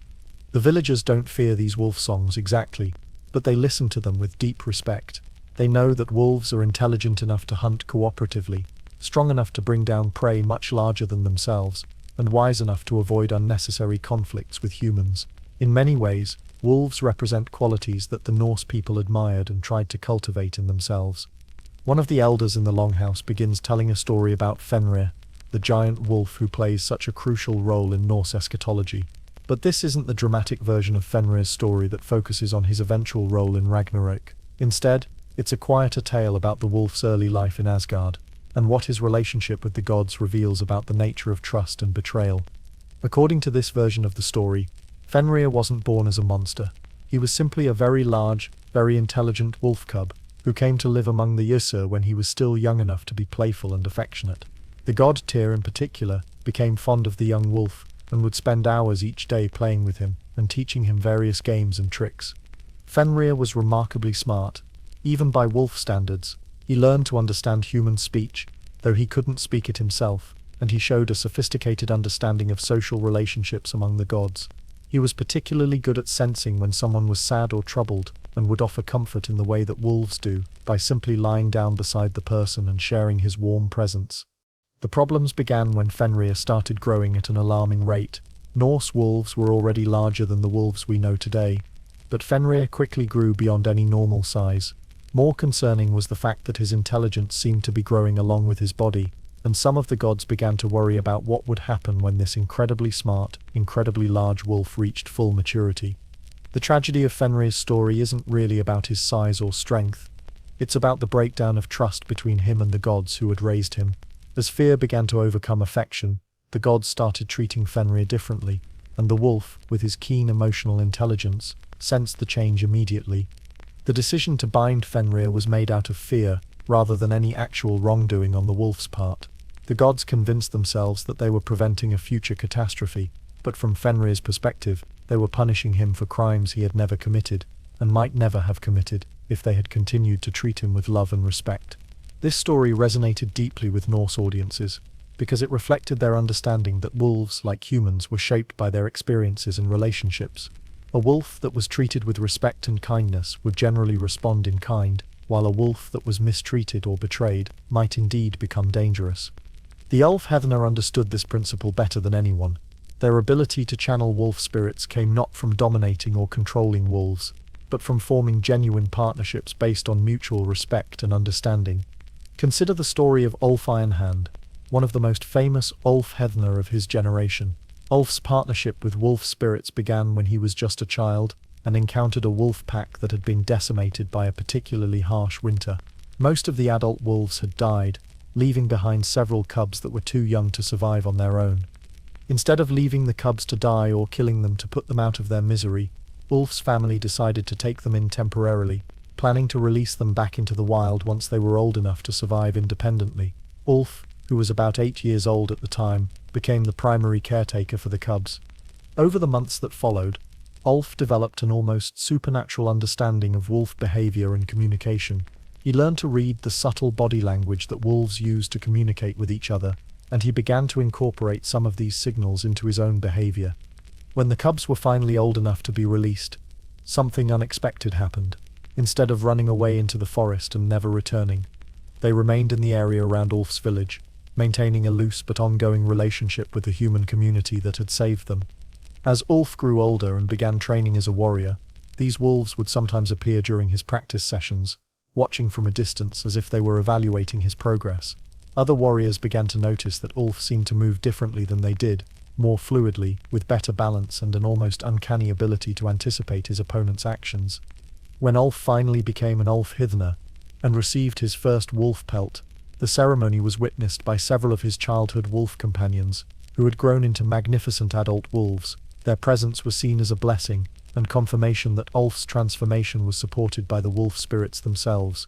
The villagers don't fear these wolf songs exactly, but they listen to them with deep respect. They know that wolves are intelligent enough to hunt cooperatively, strong enough to bring down prey much larger than themselves, and wise enough to avoid unnecessary conflicts with humans. In many ways, wolves represent qualities that the Norse people admired and tried to cultivate in themselves. One of the elders in the longhouse begins telling a story about Fenrir, the giant wolf who plays such a crucial role in Norse eschatology. But this isn't the dramatic version of Fenrir's story that focuses on his eventual role in Ragnarok. Instead, it's a quieter tale about the wolf's early life in Asgard, and what his relationship with the gods reveals about the nature of trust and betrayal. According to this version of the story, Fenrir wasn't born as a monster. He was simply a very large, very intelligent wolf cub, who came to live among the Ysir when he was still young enough to be playful and affectionate. The god Tyr in particular became fond of the young wolf, and would spend hours each day playing with him and teaching him various games and tricks. Fenrir was remarkably smart. Even by wolf standards, he learned to understand human speech, though he couldn't speak it himself, and he showed a sophisticated understanding of social relationships among the gods. He was particularly good at sensing when someone was sad or troubled, and would offer comfort in the way that wolves do, by simply lying down beside the person and sharing his warm presence. The problems began when Fenrir started growing at an alarming rate. Norse wolves were already larger than the wolves we know today, but Fenrir quickly grew beyond any normal size. More concerning was the fact that his intelligence seemed to be growing along with his body, and some of the gods began to worry about what would happen when this incredibly smart, incredibly large wolf reached full maturity. The tragedy of Fenrir's story isn't really about his size or strength. It's about the breakdown of trust between him and the gods who had raised him. As fear began to overcome affection, the gods started treating Fenrir differently, and the wolf, with his keen emotional intelligence, sensed the change immediately. The decision to bind Fenrir was made out of fear, rather than any actual wrongdoing on the wolf's part. The gods convinced themselves that they were preventing a future catastrophe, but from Fenrir's perspective, they were punishing him for crimes he had never committed, and might never have committed, if they had continued to treat him with love and respect. This story resonated deeply with Norse audiences, because it reflected their understanding that wolves, like humans, were shaped by their experiences and relationships. A wolf that was treated with respect and kindness would generally respond in kind, while a wolf that was mistreated or betrayed might indeed become dangerous. The Ulfhednar understood this principle better than anyone. Their ability to channel wolf spirits came not from dominating or controlling wolves, but from forming genuine partnerships based on mutual respect and understanding. Consider the story of Ulf Ironhand, one of the most famous Ulfhednar of his generation. Ulf's partnership with wolf spirits began when he was just a child and encountered a wolf pack that had been decimated by a particularly harsh winter. Most of the adult wolves had died, leaving behind several cubs that were too young to survive on their own. Instead of leaving the cubs to die or killing them to put them out of their misery, Ulf's family decided to take them in temporarily, planning to release them back into the wild once they were old enough to survive independently. Ulf, who was about 8 years old at the time, became the primary caretaker for the cubs. Over the months that followed, Ulf developed an almost supernatural understanding of wolf behavior and communication. He learned to read the subtle body language that wolves use to communicate with each other, and he began to incorporate some of these signals into his own behavior. When the cubs were finally old enough to be released, something unexpected happened. Instead of running away into the forest and never returning, they remained in the area around Ulf's village, maintaining a loose but ongoing relationship with the human community that had saved them. As Ulf grew older and began training as a warrior, these wolves would sometimes appear during his practice sessions, watching from a distance as if they were evaluating his progress. Other warriors began to notice that Ulf seemed to move differently than they did, more fluidly, with better balance and an almost uncanny ability to anticipate his opponent's actions. When Ulf finally became an Ulfhidna and received his first wolf pelt, the ceremony was witnessed by several of his childhood wolf companions, who had grown into magnificent adult wolves. Their presence was seen as a blessing, and confirmation that Ulf's transformation was supported by the wolf spirits themselves.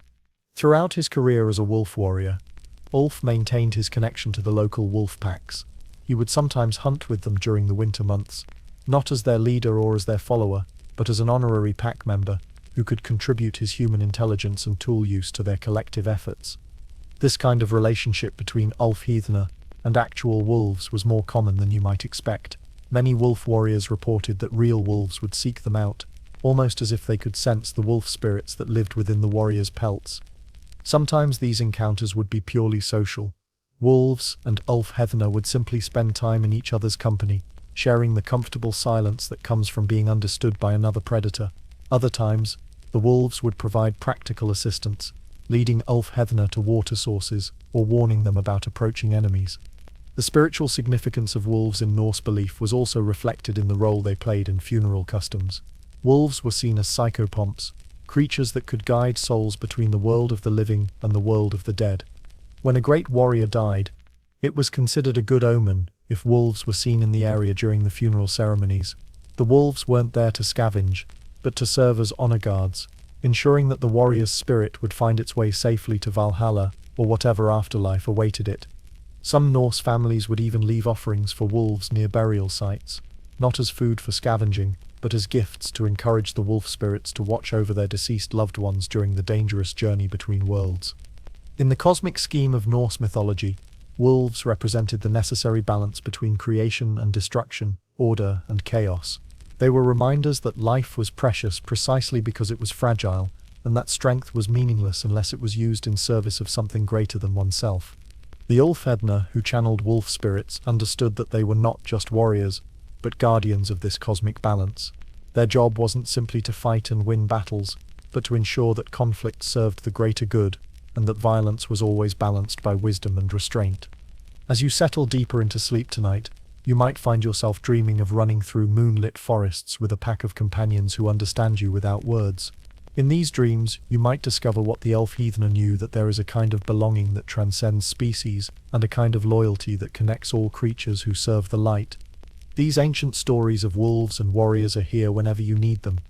Throughout his career as a wolf warrior, Ulf maintained his connection to the local wolf packs. He would sometimes hunt with them during the winter months, not as their leader or as their follower, but as an honorary pack member, who could contribute his human intelligence and tool use to their collective efforts. This kind of relationship between Ulfhedna and actual wolves was more common than you might expect. Many wolf warriors reported that real wolves would seek them out, almost as if they could sense the wolf spirits that lived within the warriors' pelts. Sometimes these encounters would be purely social. Wolves and Ulfhedna would simply spend time in each other's company, sharing the comfortable silence that comes from being understood by another predator. Other times, the wolves would provide practical assistance, leading Ulfhedna to water sources or warning them about approaching enemies. The spiritual significance of wolves in Norse belief was also reflected in the role they played in funeral customs. Wolves were seen as psychopomps, creatures that could guide souls between the world of the living and the world of the dead. When a great warrior died, it was considered a good omen if wolves were seen in the area during the funeral ceremonies. The wolves weren't there to scavenge, but to serve as honor guards, ensuring that the warrior's spirit would find its way safely to Valhalla, or whatever afterlife awaited it. Some Norse families would even leave offerings for wolves near burial sites, not as food for scavenging, but as gifts to encourage the wolf spirits to watch over their deceased loved ones during the dangerous journey between worlds. In the cosmic scheme of Norse mythology, wolves represented the necessary balance between creation and destruction, order and chaos. They were reminders that life was precious precisely because it was fragile, and that strength was meaningless unless it was used in service of something greater than oneself. The Ulfhedna, who channeled wolf spirits, understood that they were not just warriors, but guardians of this cosmic balance. Their job wasn't simply to fight and win battles, but to ensure that conflict served the greater good, and that violence was always balanced by wisdom and restraint. As you settle deeper into sleep tonight, you might find yourself dreaming of running through moonlit forests with a pack of companions who understand you without words. In these dreams, you might discover what the elf heathen knew, that there is a kind of belonging that transcends species, and a kind of loyalty that connects all creatures who serve the light. These ancient stories of wolves and warriors are here whenever you need them.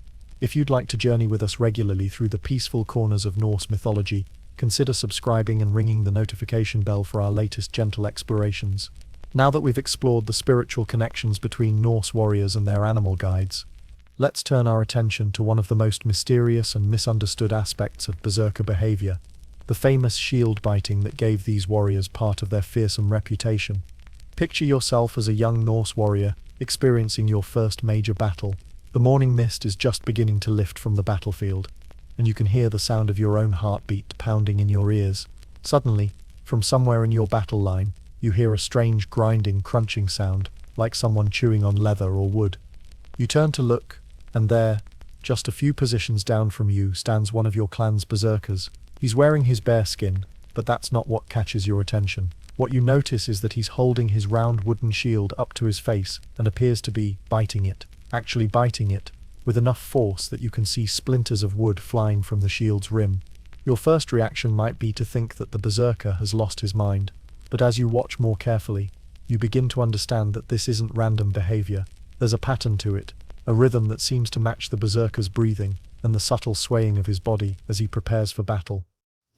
If you'd like to journey with us regularly through the peaceful corners of Norse mythology, consider subscribing and ringing the notification bell for our latest gentle explorations. Now that we've explored the spiritual connections between Norse warriors and their animal guides, let's turn our attention to one of the most mysterious and misunderstood aspects of Berserker behavior, the famous shield biting that gave these warriors part of their fearsome reputation. Picture yourself as a young Norse warrior, experiencing your first major battle. The morning mist is just beginning to lift from the battlefield, and you can hear the sound of your own heartbeat pounding in your ears. Suddenly, from somewhere in your battle line, you hear a strange grinding, crunching sound, like someone chewing on leather or wood. You turn to look, and there, just a few positions down from you, stands one of your clan's berserkers. He's wearing his bear skin, but that's not what catches your attention. What you notice is that he's holding his round wooden shield up to his face and appears to be biting it, actually biting it, with enough force that you can see splinters of wood flying from the shield's rim. Your first reaction might be to think that the berserker has lost his mind, but as you watch more carefully, you begin to understand that this isn't random behavior. There's a pattern to it, a rhythm that seems to match the berserker's breathing and the subtle swaying of his body as he prepares for battle.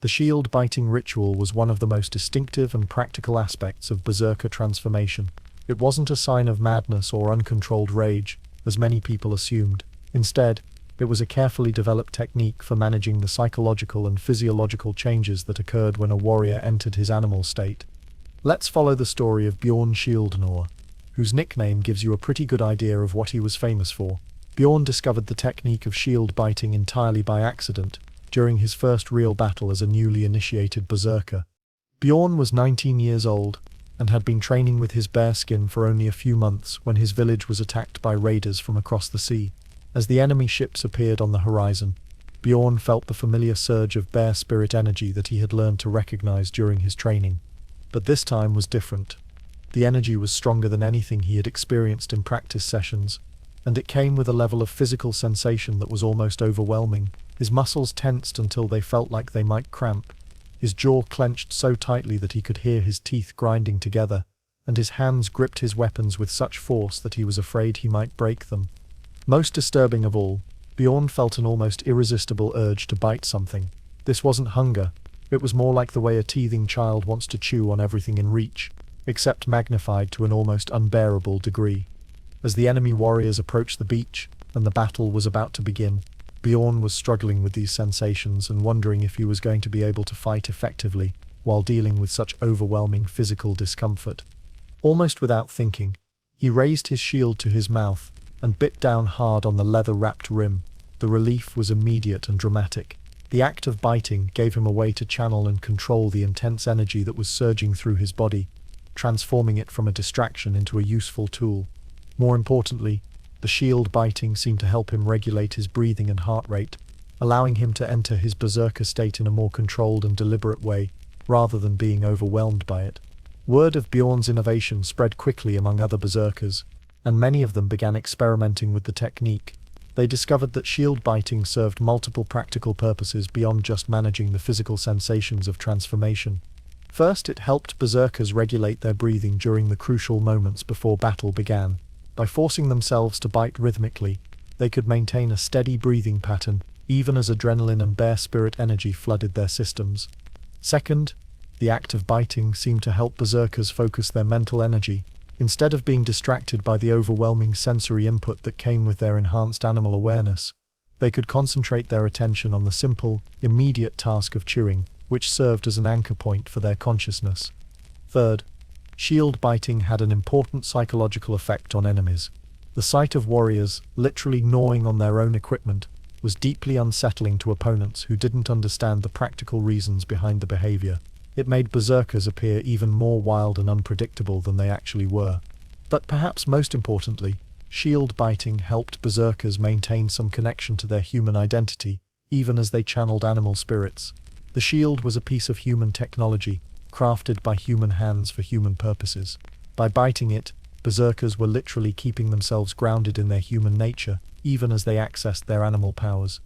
The shield-biting ritual was one of the most distinctive and practical aspects of berserker transformation. It wasn't a sign of madness or uncontrolled rage, as many people assumed. Instead, it was a carefully developed technique for managing the psychological and physiological changes that occurred when a warrior entered his animal state. Let's follow the story of Bjorn Shieldnor, whose nickname gives you a pretty good idea of what he was famous for. Bjorn discovered the technique of shield biting entirely by accident, during his first real battle as a newly initiated berserker. Bjorn was 19 years old, and had been training with his bearskin for only a few months when his village was attacked by raiders from across the sea. As the enemy ships appeared on the horizon, Bjorn felt the familiar surge of bear spirit energy that he had learned to recognize during his training. But this time was different. The energy was stronger than anything he had experienced in practice sessions, and it came with a level of physical sensation that was almost overwhelming. His muscles tensed until they felt like they might cramp. His jaw clenched so tightly that he could hear his teeth grinding together, and his hands gripped his weapons with such force that he was afraid he might break them. Most disturbing of all, Bjorn felt an almost irresistible urge to bite something. This wasn't hunger, it was more like the way a teething child wants to chew on everything in reach, except magnified to an almost unbearable degree. As the enemy warriors approached the beach, and the battle was about to begin, Bjorn was struggling with these sensations and wondering if he was going to be able to fight effectively while dealing with such overwhelming physical discomfort. Almost without thinking, he raised his shield to his mouth and bit down hard on the leather-wrapped rim. The relief was immediate and dramatic. The act of biting gave him a way to channel and control the intense energy that was surging through his body, transforming it from a distraction into a useful tool. More importantly, the shield biting seemed to help him regulate his breathing and heart rate, allowing him to enter his berserker state in a more controlled and deliberate way, rather than being overwhelmed by it. Word of Bjorn's innovation spread quickly among other berserkers, and many of them began experimenting with the technique. They discovered that shield biting served multiple practical purposes beyond just managing the physical sensations of transformation. First, it helped berserkers regulate their breathing during the crucial moments before battle began. By forcing themselves to bite rhythmically, they could maintain a steady breathing pattern, even as adrenaline and bear spirit energy flooded their systems. Second, the act of biting seemed to help berserkers focus their mental energy. Instead of being distracted by the overwhelming sensory input that came with their enhanced animal awareness, they could concentrate their attention on the simple, immediate task of chewing, which served as an anchor point for their consciousness. Third, shield biting had an important psychological effect on enemies. The sight of warriors literally gnawing on their own equipment was deeply unsettling to opponents who didn't understand the practical reasons behind the behavior. It made berserkers appear even more wild and unpredictable than they actually were. But perhaps most importantly, shield biting helped berserkers maintain some connection to their human identity, even as they channeled animal spirits. The shield was a piece of human technology, crafted by human hands for human purposes. By biting it, berserkers were literally keeping themselves grounded in their human nature, even as they accessed their animal powers.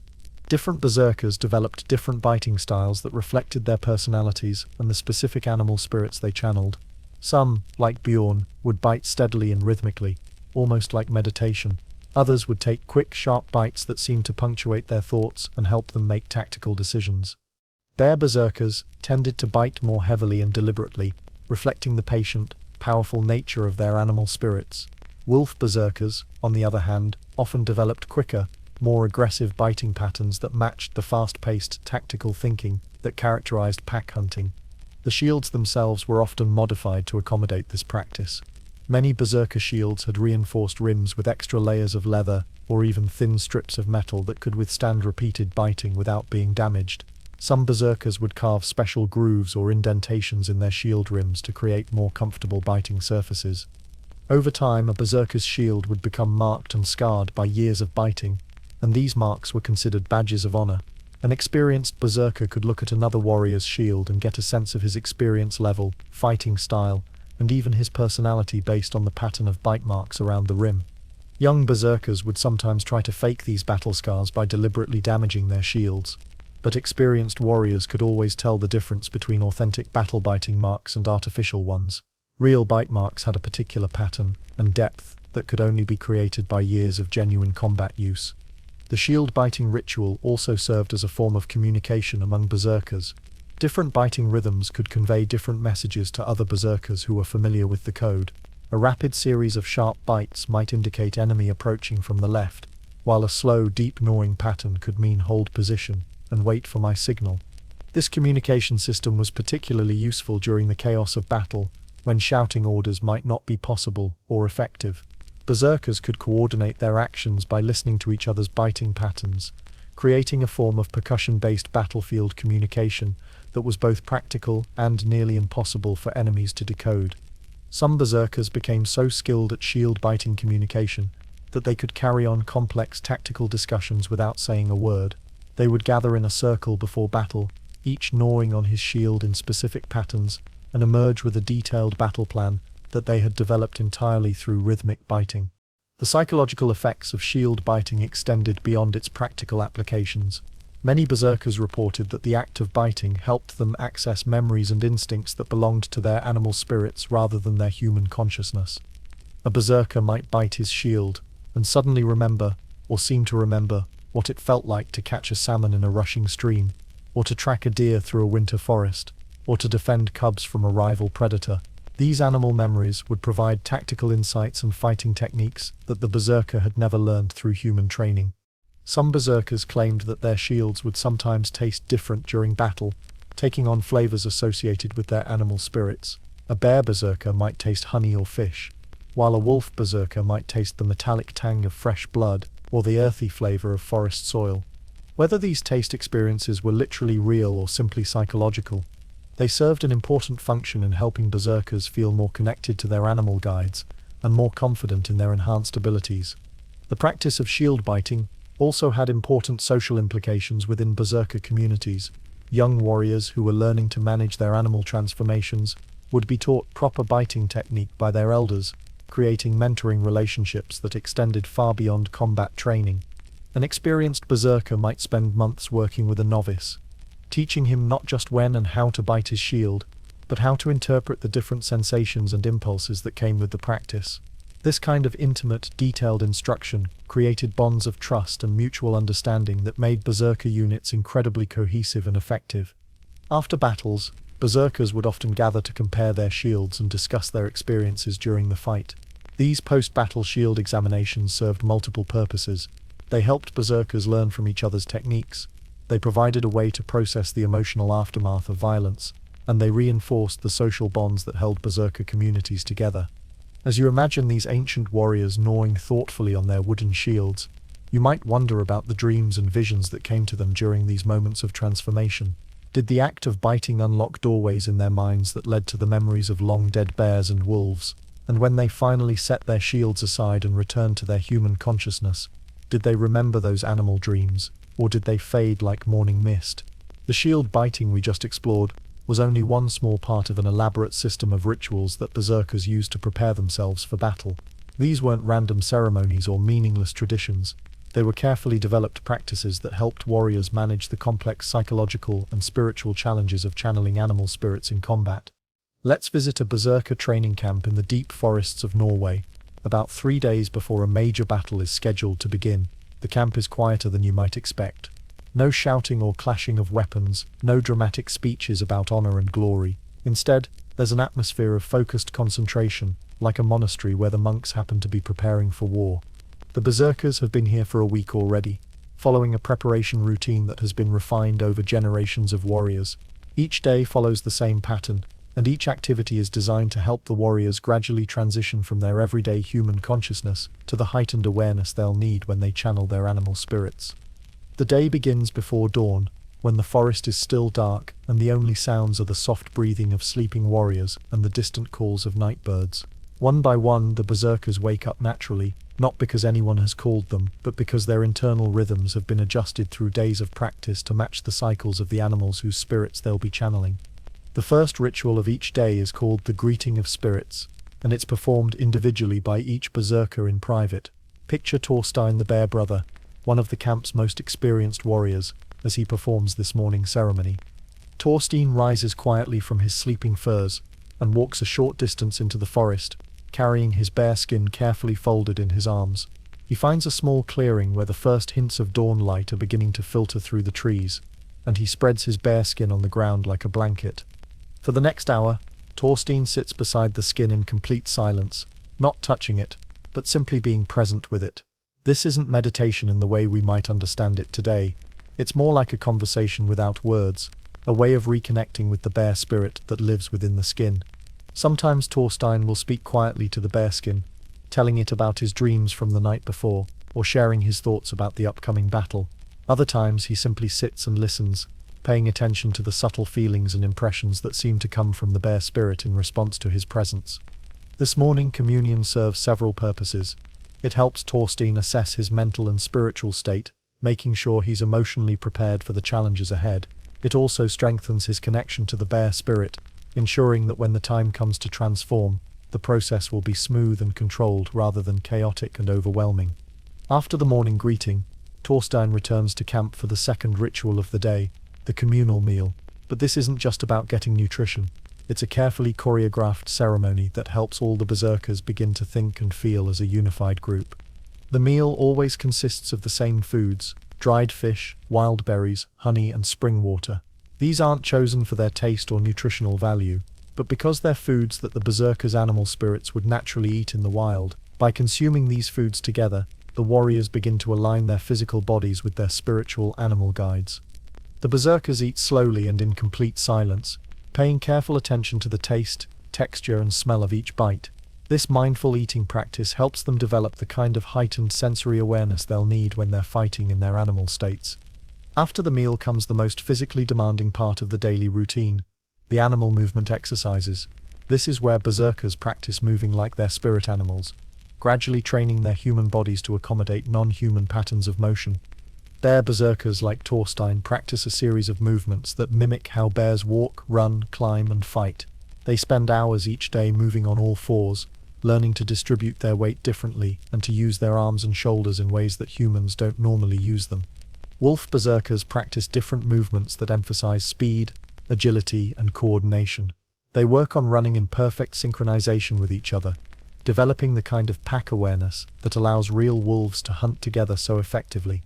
Different berserkers developed different biting styles that reflected their personalities and the specific animal spirits they channeled. Some, like Bjorn, would bite steadily and rhythmically, almost like meditation. Others would take quick, sharp bites that seemed to punctuate their thoughts and help them make tactical decisions. Bear berserkers tended to bite more heavily and deliberately, reflecting the patient, powerful nature of their animal spirits. Wolf berserkers, on the other hand, often developed quicker, more aggressive biting patterns that matched the fast-paced tactical thinking that characterized pack hunting. The shields themselves were often modified to accommodate this practice. Many berserker shields had reinforced rims with extra layers of leather or even thin strips of metal that could withstand repeated biting without being damaged. Some berserkers would carve special grooves or indentations in their shield rims to create more comfortable biting surfaces. Over time, a berserker's shield would become marked and scarred by years of biting, and these marks were considered badges of honor. An experienced berserker could look at another warrior's shield and get a sense of his experience level, fighting style, and even his personality based on the pattern of bite marks around the rim. Young berserkers would sometimes try to fake these battle scars by deliberately damaging their shields, but experienced warriors could always tell the difference between authentic battle biting marks and artificial ones. Real bite marks had a particular pattern and depth that could only be created by years of genuine combat use. The shield biting ritual also served as a form of communication among berserkers. Different biting rhythms could convey different messages to other berserkers who were familiar with the code. A rapid series of sharp bites might indicate enemy approaching from the left, while a slow, deep gnawing pattern could mean hold position and wait for my signal. This communication system was particularly useful during the chaos of battle, when shouting orders might not be possible or effective. Berserkers could coordinate their actions by listening to each other's biting patterns, creating a form of percussion-based battlefield communication that was both practical and nearly impossible for enemies to decode. Some berserkers became so skilled at shield-biting communication that they could carry on complex tactical discussions without saying a word. They would gather in a circle before battle, each gnawing on his shield in specific patterns, and emerge with a detailed battle plan that they had developed entirely through rhythmic biting. The psychological effects of shield biting extended beyond its practical applications. Many berserkers reported that the act of biting helped them access memories and instincts that belonged to their animal spirits rather than their human consciousness. A berserker might bite his shield and suddenly remember, or seem to remember, what it felt like to catch a salmon in a rushing stream, or to track a deer through a winter forest, or to defend cubs from a rival predator. These animal memories would provide tactical insights and fighting techniques that the berserker had never learned through human training. Some berserkers claimed that their shields would sometimes taste different during battle, taking on flavors associated with their animal spirits. A bear berserker might taste honey or fish, while a wolf berserker might taste the metallic tang of fresh blood or the earthy flavor of forest soil. Whether these taste experiences were literally real or simply psychological, they served an important function in helping berserkers feel more connected to their animal guides and more confident in their enhanced abilities. The practice of shield biting also had important social implications within berserker communities. Young warriors who were learning to manage their animal transformations would be taught proper biting technique by their elders, creating mentoring relationships that extended far beyond combat training. An experienced berserker might spend months working with a novice, teaching him not just when and how to bite his shield, but how to interpret the different sensations and impulses that came with the practice. This kind of intimate, detailed instruction created bonds of trust and mutual understanding that made berserker units incredibly cohesive and effective. After battles, berserkers would often gather to compare their shields and discuss their experiences during the fight. These post-battle shield examinations served multiple purposes. They helped berserkers learn from each other's techniques, they provided a way to process the emotional aftermath of violence, and they reinforced the social bonds that held berserker communities together. As you imagine these ancient warriors gnawing thoughtfully on their wooden shields, you might wonder about the dreams and visions that came to them during these moments of transformation. Did the act of biting unlock doorways in their minds that led to the memories of long-dead bears and wolves? And when they finally set their shields aside and returned to their human consciousness, did they remember those animal dreams, or did they fade like morning mist? The shield biting we just explored was only one small part of an elaborate system of rituals that berserkers used to prepare themselves for battle. These weren't random ceremonies or meaningless traditions. They were carefully developed practices that helped warriors manage the complex psychological and spiritual challenges of channeling animal spirits in combat. Let's visit a berserker training camp in the deep forests of Norway. About 3 days before a major battle is scheduled to begin, the camp is quieter than you might expect. No shouting or clashing of weapons, no dramatic speeches about honor and glory. Instead, there's an atmosphere of focused concentration, like a monastery where the monks happen to be preparing for war. The berserkers have been here for a week already, following a preparation routine that has been refined over generations of warriors. Each day follows the same pattern, and each activity is designed to help the warriors gradually transition from their everyday human consciousness to the heightened awareness they'll need when they channel their animal spirits. The day begins before dawn, when the forest is still dark and the only sounds are the soft breathing of sleeping warriors and the distant calls of night birds. One by one, the berserkers wake up naturally, not because anyone has called them, but because their internal rhythms have been adjusted through days of practice to match the cycles of the animals whose spirits they'll be channeling. The first ritual of each day is called the Greeting of Spirits, and it's performed individually by each berserker in private. Picture Thorstein the Bear Brother, one of the camp's most experienced warriors, as he performs this morning ceremony. Thorstein rises quietly from his sleeping furs and walks a short distance into the forest, carrying his bear skin carefully folded in his arms. He finds a small clearing where the first hints of dawn light are beginning to filter through the trees, and he spreads his bear skin on the ground like a blanket. For the next hour, Thorstein sits beside the skin in complete silence, not touching it, but simply being present with it. This isn't meditation in the way we might understand it today. It's more like a conversation without words, a way of reconnecting with the bear spirit that lives within the skin. Sometimes Thorstein will speak quietly to the bearskin, telling it about his dreams from the night before, or sharing his thoughts about the upcoming battle. Other times he simply sits and listens, paying attention to the subtle feelings and impressions that seem to come from the bear spirit in response to his presence. This morning communion serves several purposes. It helps Thorstein assess his mental and spiritual state, making sure he's emotionally prepared for the challenges ahead. It also strengthens his connection to the bear spirit, ensuring that when the time comes to transform, the process will be smooth and controlled rather than chaotic and overwhelming. After the morning greeting, Thorstein returns to camp for the second ritual of the day, the communal meal. But this isn't just about getting nutrition. It's a carefully choreographed ceremony that helps all the berserkers begin to think and feel as a unified group. The meal always consists of the same foods: dried fish, wild berries, honey, and spring water. These aren't chosen for their taste or nutritional value, but because they're foods that the berserkers' animal spirits would naturally eat in the wild. By consuming these foods together, the warriors begin to align their physical bodies with their spiritual animal guides. The berserkers eat slowly and in complete silence, paying careful attention to the taste, texture, and smell of each bite. This mindful eating practice helps them develop the kind of heightened sensory awareness they'll need when they're fighting in their animal states. After the meal comes the most physically demanding part of the daily routine, the animal movement exercises. This is where berserkers practice moving like their spirit animals, gradually training their human bodies to accommodate non-human patterns of motion. Bear berserkers like Thorstein practice a series of movements that mimic how bears walk, run, climb, and fight. They spend hours each day moving on all fours, learning to distribute their weight differently and to use their arms and shoulders in ways that humans don't normally use them. Wolf berserkers practice different movements that emphasize speed, agility, and coordination. They work on running in perfect synchronization with each other, developing the kind of pack awareness that allows real wolves to hunt together so effectively.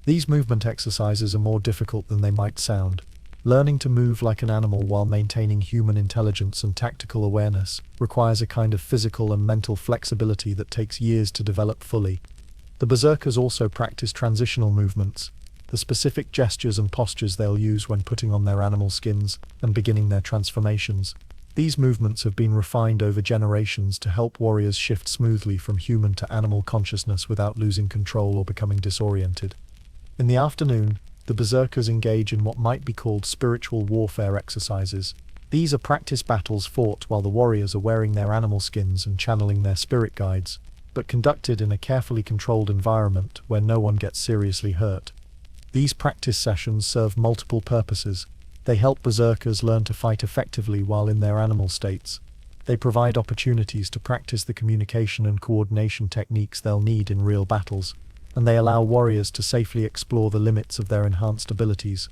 These movement exercises are more difficult than they might sound. Learning to move like an animal while maintaining human intelligence and tactical awareness requires a kind of physical and mental flexibility that takes years to develop fully. The berserkers also practice transitional movements, the specific gestures and postures they'll use when putting on their animal skins and beginning their transformations. These movements have been refined over generations to help warriors shift smoothly from human to animal consciousness without losing control or becoming disoriented. In the afternoon, the berserkers engage in what might be called spiritual warfare exercises. These are practice battles fought while the warriors are wearing their animal skins and channeling their spirit guides, but conducted in a carefully controlled environment where no one gets seriously hurt. These practice sessions serve multiple purposes. They help berserkers learn to fight effectively while in their animal states. They provide opportunities to practice the communication and coordination techniques they'll need in real battles. and they allow warriors to safely explore the limits of their enhanced abilities.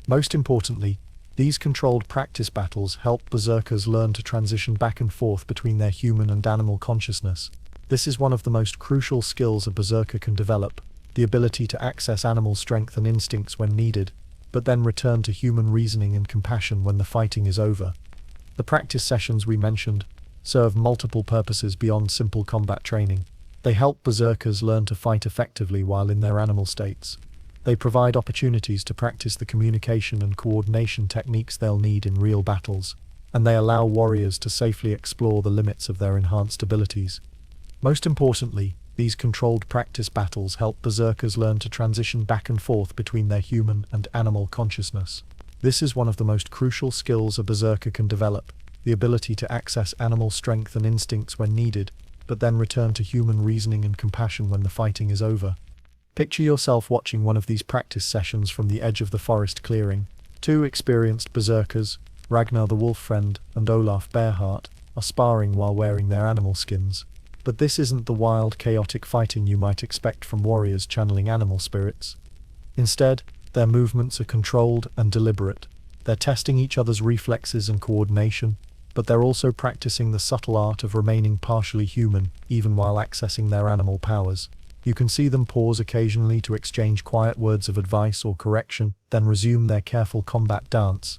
Most importantly, these controlled practice battles help berserkers learn to transition back and forth between their human and animal consciousness. This is one of the most crucial skills a berserker can develop, the ability to access animal strength and instincts when needed, but then return to human reasoning and compassion when the fighting is over. The practice sessions we mentioned serve multiple purposes beyond simple combat training. They help berserkers learn to fight effectively while in their animal states. They provide opportunities to practice the communication and coordination techniques they'll need in real battles, and they allow warriors to safely explore the limits of their enhanced abilities. Most importantly, these controlled practice battles help berserkers learn to transition back and forth between their human and animal consciousness. This is one of the most crucial skills a berserker can develop, the ability to access animal strength and instincts when needed, but then return to human reasoning and compassion when the fighting is over. Picture yourself watching one of these practice sessions from the edge of the forest clearing. Two experienced berserkers, Ragnar the Wolf Friend and Olaf Bearheart, are sparring while wearing their animal skins. But this isn't the wild, chaotic fighting you might expect from warriors channeling animal spirits. Instead, their movements are controlled and deliberate. They're testing each other's reflexes and coordination, but they're also practicing the subtle art of remaining partially human, even while accessing their animal powers. You can see them pause occasionally to exchange quiet words of advice or correction, then resume their careful combat dance.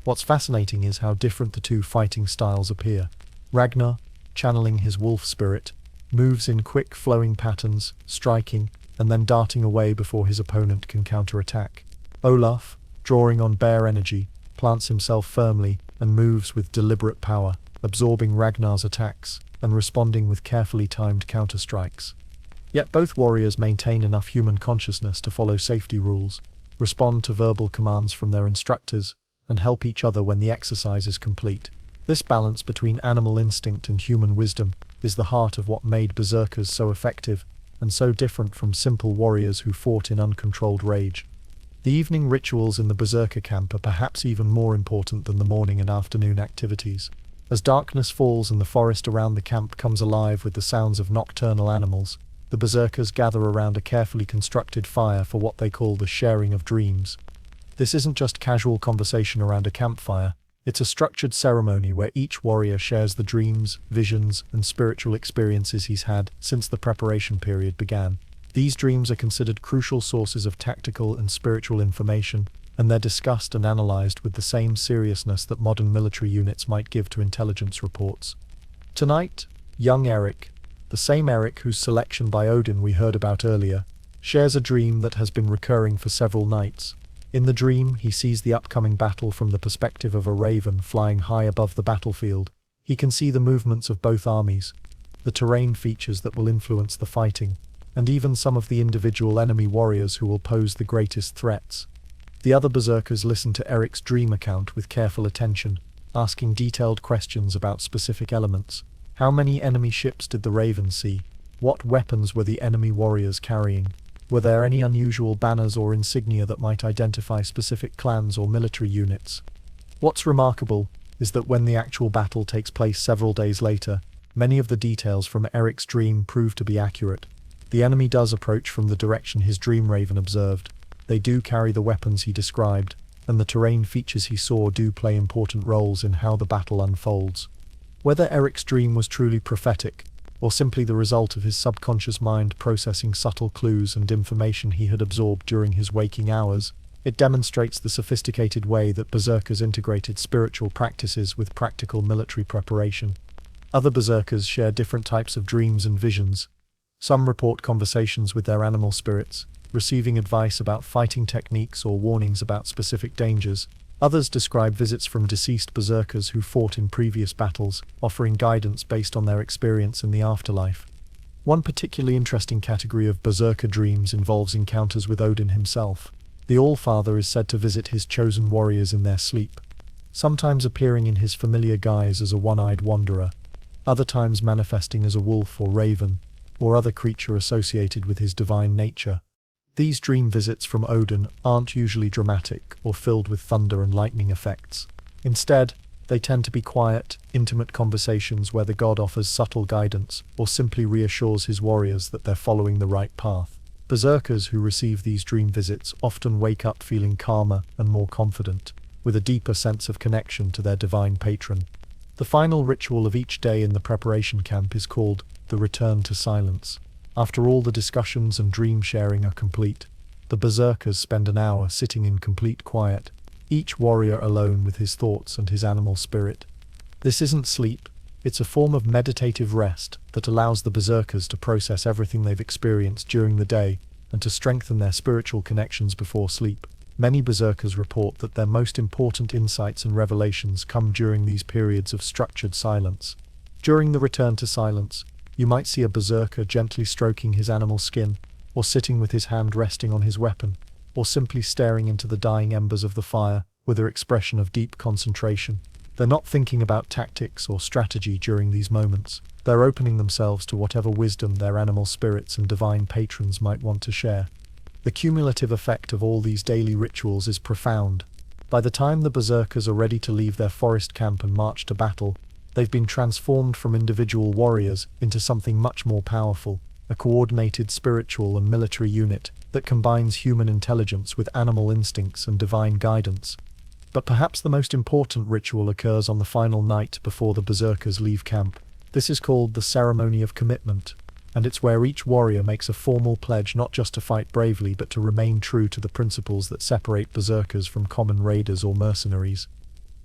What's fascinating is how different the two fighting styles appear. Ragnar, channeling his wolf spirit, moves in quick flowing patterns, striking, and then darting away before his opponent can counterattack. Olaf, drawing on bear energy, plants himself firmly and moves with deliberate power, absorbing Ragnar's attacks and responding with carefully timed counter-strikes. Yet both warriors maintain enough human consciousness to follow safety rules, respond to verbal commands from their instructors, and help each other when the exercise is complete. This balance between animal instinct and human wisdom is the heart of what made berserkers so effective and so different from simple warriors who fought in uncontrolled rage. The evening rituals in the berserker camp are perhaps even more important than the morning and afternoon activities. As darkness falls and the forest around the camp comes alive with the sounds of nocturnal animals, the berserkers gather around a carefully constructed fire for what they call the sharing of dreams. This isn't just casual conversation around a campfire. It's a structured ceremony where each warrior shares the dreams, visions, and spiritual experiences he's had since the preparation period began. These dreams are considered crucial sources of tactical and spiritual information, and they're discussed and analyzed with the same seriousness that modern military units might give to intelligence reports. Tonight, young Eric, the same Eric whose selection by Odin we heard about earlier, shares a dream that has been recurring for several nights. In the dream, he sees the upcoming battle from the perspective of a raven flying high above the battlefield. He can see the movements of both armies, the terrain features that will influence the fighting, and even some of the individual enemy warriors who will pose the greatest threats. The other berserkers listen to Eric's dream account with careful attention, asking detailed questions about specific elements. How many enemy ships did the raven see? What weapons were the enemy warriors carrying? Were there any unusual banners or insignia that might identify specific clans or military units? What's remarkable is that when the actual battle takes place several days later, many of the details from Eric's dream prove to be accurate. The enemy does approach from the direction his dream raven observed. They do carry the weapons he described, and the terrain features he saw do play important roles in how the battle unfolds. Whether Eric's dream was truly prophetic, or simply the result of his subconscious mind processing subtle clues and information he had absorbed during his waking hours, it demonstrates the sophisticated way that berserkers integrated spiritual practices with practical military preparation. Other berserkers share different types of dreams and visions. Some report conversations with their animal spirits, receiving advice about fighting techniques or warnings about specific dangers. Others describe visits from deceased berserkers who fought in previous battles, offering guidance based on their experience in the afterlife. One particularly interesting category of berserker dreams involves encounters with Odin himself. The Allfather is said to visit his chosen warriors in their sleep, sometimes appearing in his familiar guise as a one-eyed wanderer, other times manifesting as a wolf or raven, or other creature associated with his divine nature. These dream visits from Odin aren't usually dramatic or filled with thunder and lightning effects. Instead, they tend to be quiet, intimate conversations where the god offers subtle guidance or simply reassures his warriors that they're following the right path. Berserkers who receive these dream visits often wake up feeling calmer and more confident, with a deeper sense of connection to their divine patron. The final ritual of each day in the preparation camp is called the return to silence. After all the discussions and dream sharing are complete, the Berserkers spend an hour sitting in complete quiet, each warrior alone with his thoughts and his animal spirit. This isn't sleep, it's a form of meditative rest that allows the Berserkers to process everything they've experienced during the day and to strengthen their spiritual connections before sleep. Many Berserkers report that their most important insights and revelations come during these periods of structured silence. During the return to silence, you might see a Berserker gently stroking his animal skin, or sitting with his hand resting on his weapon, or simply staring into the dying embers of the fire with an expression of deep concentration. They're not thinking about tactics or strategy during these moments. They're opening themselves to whatever wisdom their animal spirits and divine patrons might want to share. The cumulative effect of all these daily rituals is profound. By the time the Berserkers are ready to leave their forest camp and march to battle, they've been transformed from individual warriors into something much more powerful, a coordinated spiritual and military unit that combines human intelligence with animal instincts and divine guidance. But perhaps the most important ritual occurs on the final night before the Berserkers leave camp. This is called the Ceremony of Commitment, and it's where each warrior makes a formal pledge not just to fight bravely but to remain true to the principles that separate Berserkers from common raiders or mercenaries.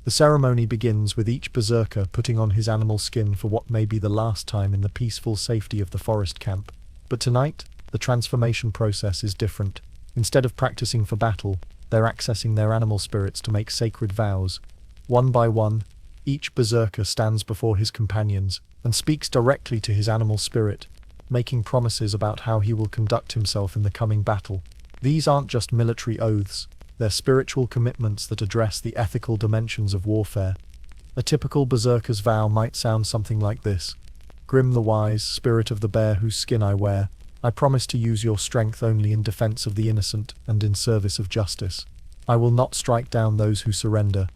The ceremony begins with each Berserker putting on his animal skin for what may be the last time in the peaceful safety of the forest camp. But tonight, the transformation process is different. Instead of practicing for battle, they're accessing their animal spirits to make sacred vows. One by one, each Berserker stands before his companions and speaks directly to his animal spirit, making promises about how he will conduct himself in the coming battle. These aren't just military oaths, they're spiritual commitments that address the ethical dimensions of warfare. A typical Berserker's vow might sound something like this. Grim the wise, spirit of the bear whose skin I wear, I promise to use your strength only in defense of the innocent and in service of justice. I will not strike down those who surrender.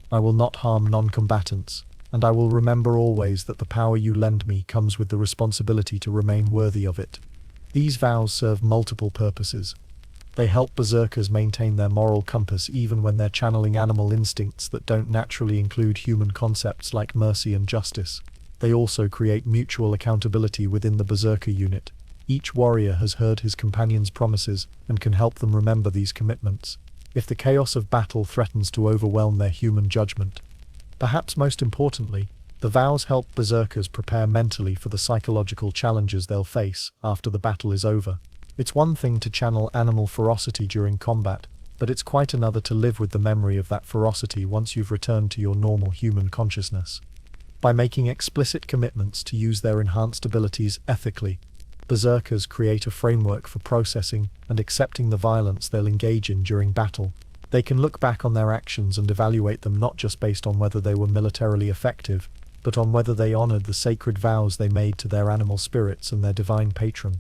I will not harm non-combatants, and I will remember always that the power you lend me comes with the responsibility to remain worthy of it. These vows serve multiple purposes. They help Berserkers maintain their moral compass even when they're channeling animal instincts that don't naturally include human concepts like mercy and justice. They also create mutual accountability within the Berserker unit. Each warrior has heard his companion's promises and can help them remember these commitments if the chaos of battle threatens to overwhelm their human judgment. Perhaps most importantly, the vows help Berserkers prepare mentally for the psychological challenges they'll face after the battle is over. It's one thing to channel animal ferocity during combat, but it's quite another to live with the memory of that ferocity once you've returned to your normal human consciousness. By making explicit commitments to use their enhanced abilities ethically, Berserkers create a framework for processing and accepting the violence they'll engage in during battle. They can look back on their actions and evaluate them not just based on whether they were militarily effective, but on whether they honored the sacred vows they made to their animal spirits and their divine patron.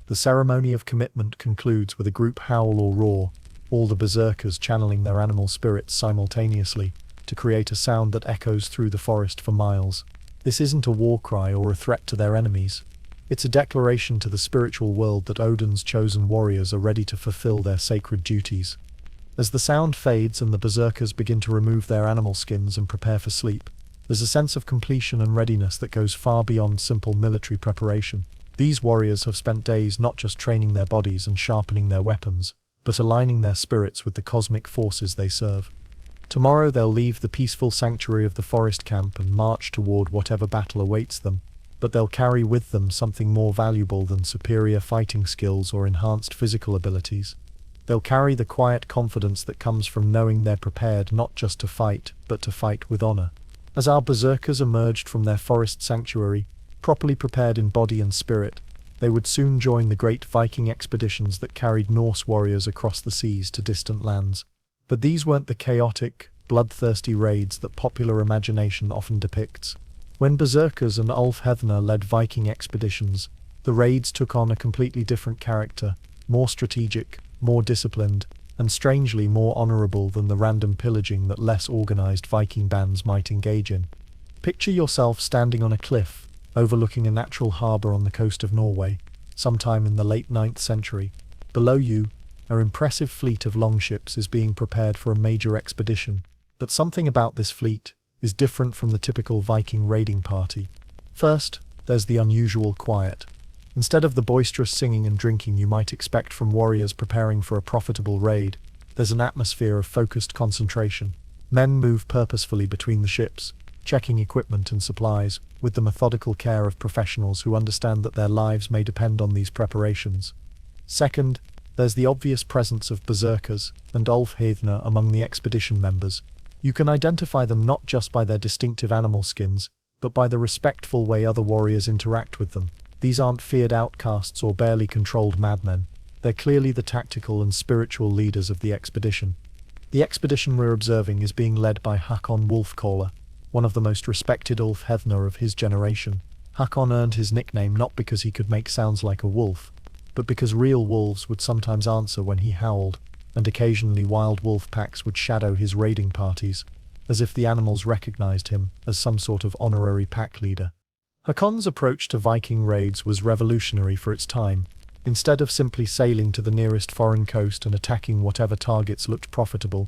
The ceremony of commitment concludes with a group howl or roar, all the Berserkers channeling their animal spirits simultaneously to create a sound that echoes through the forest for miles. This isn't a war cry or a threat to their enemies. It's a declaration to the spiritual world that Odin's chosen warriors are ready to fulfill their sacred duties. As the sound fades and the Berserkers begin to remove their animal skins and prepare for sleep, there's a sense of completion and readiness that goes far beyond simple military preparation. These warriors have spent days not just training their bodies and sharpening their weapons, but aligning their spirits with the cosmic forces they serve. Tomorrow they'll leave the peaceful sanctuary of the forest camp and march toward whatever battle awaits them, but they'll carry with them something more valuable than superior fighting skills or enhanced physical abilities. They'll carry the quiet confidence that comes from knowing they're prepared not just to fight, but to fight with honor. As our Berserkers emerged from their forest sanctuary, properly prepared in body and spirit, they would soon join the great Viking expeditions that carried Norse warriors across the seas to distant lands. But these weren't the chaotic, bloodthirsty raids that popular imagination often depicts. When Berserkers and Ulf Hednar led Viking expeditions, the raids took on a completely different character, more strategic, more disciplined, and strangely more honorable than the random pillaging that less organized Viking bands might engage in. Picture yourself standing on a cliff, overlooking a natural harbor on the coast of Norway, sometime in the late 9th century. Below you, an impressive fleet of longships is being prepared for a major expedition. But something about this fleet is different from the typical Viking raiding party. First, there's the unusual quiet. Instead of the boisterous singing and drinking you might expect from warriors preparing for a profitable raid, there's an atmosphere of focused concentration. Men move purposefully between the ships, checking equipment and supplies, with the methodical care of professionals who understand that their lives may depend on these preparations. Second, there's the obvious presence of Berserkers and Ulfhedna among the expedition members. You can identify them not just by their distinctive animal skins, but by the respectful way other warriors interact with them. These aren't feared outcasts or barely controlled madmen. They're clearly the tactical and spiritual leaders of the expedition. The expedition we're observing is being led by Hakon Wolfcaller, one of the most respected Ulfhedna of his generation. Hakon earned his nickname not because he could make sounds like a wolf, but because real wolves would sometimes answer when he howled, and occasionally wild wolf packs would shadow his raiding parties, as if the animals recognized him as some sort of honorary pack leader. Hakon's approach to Viking raids was revolutionary for its time. Instead of simply sailing to the nearest foreign coast and attacking whatever targets looked profitable,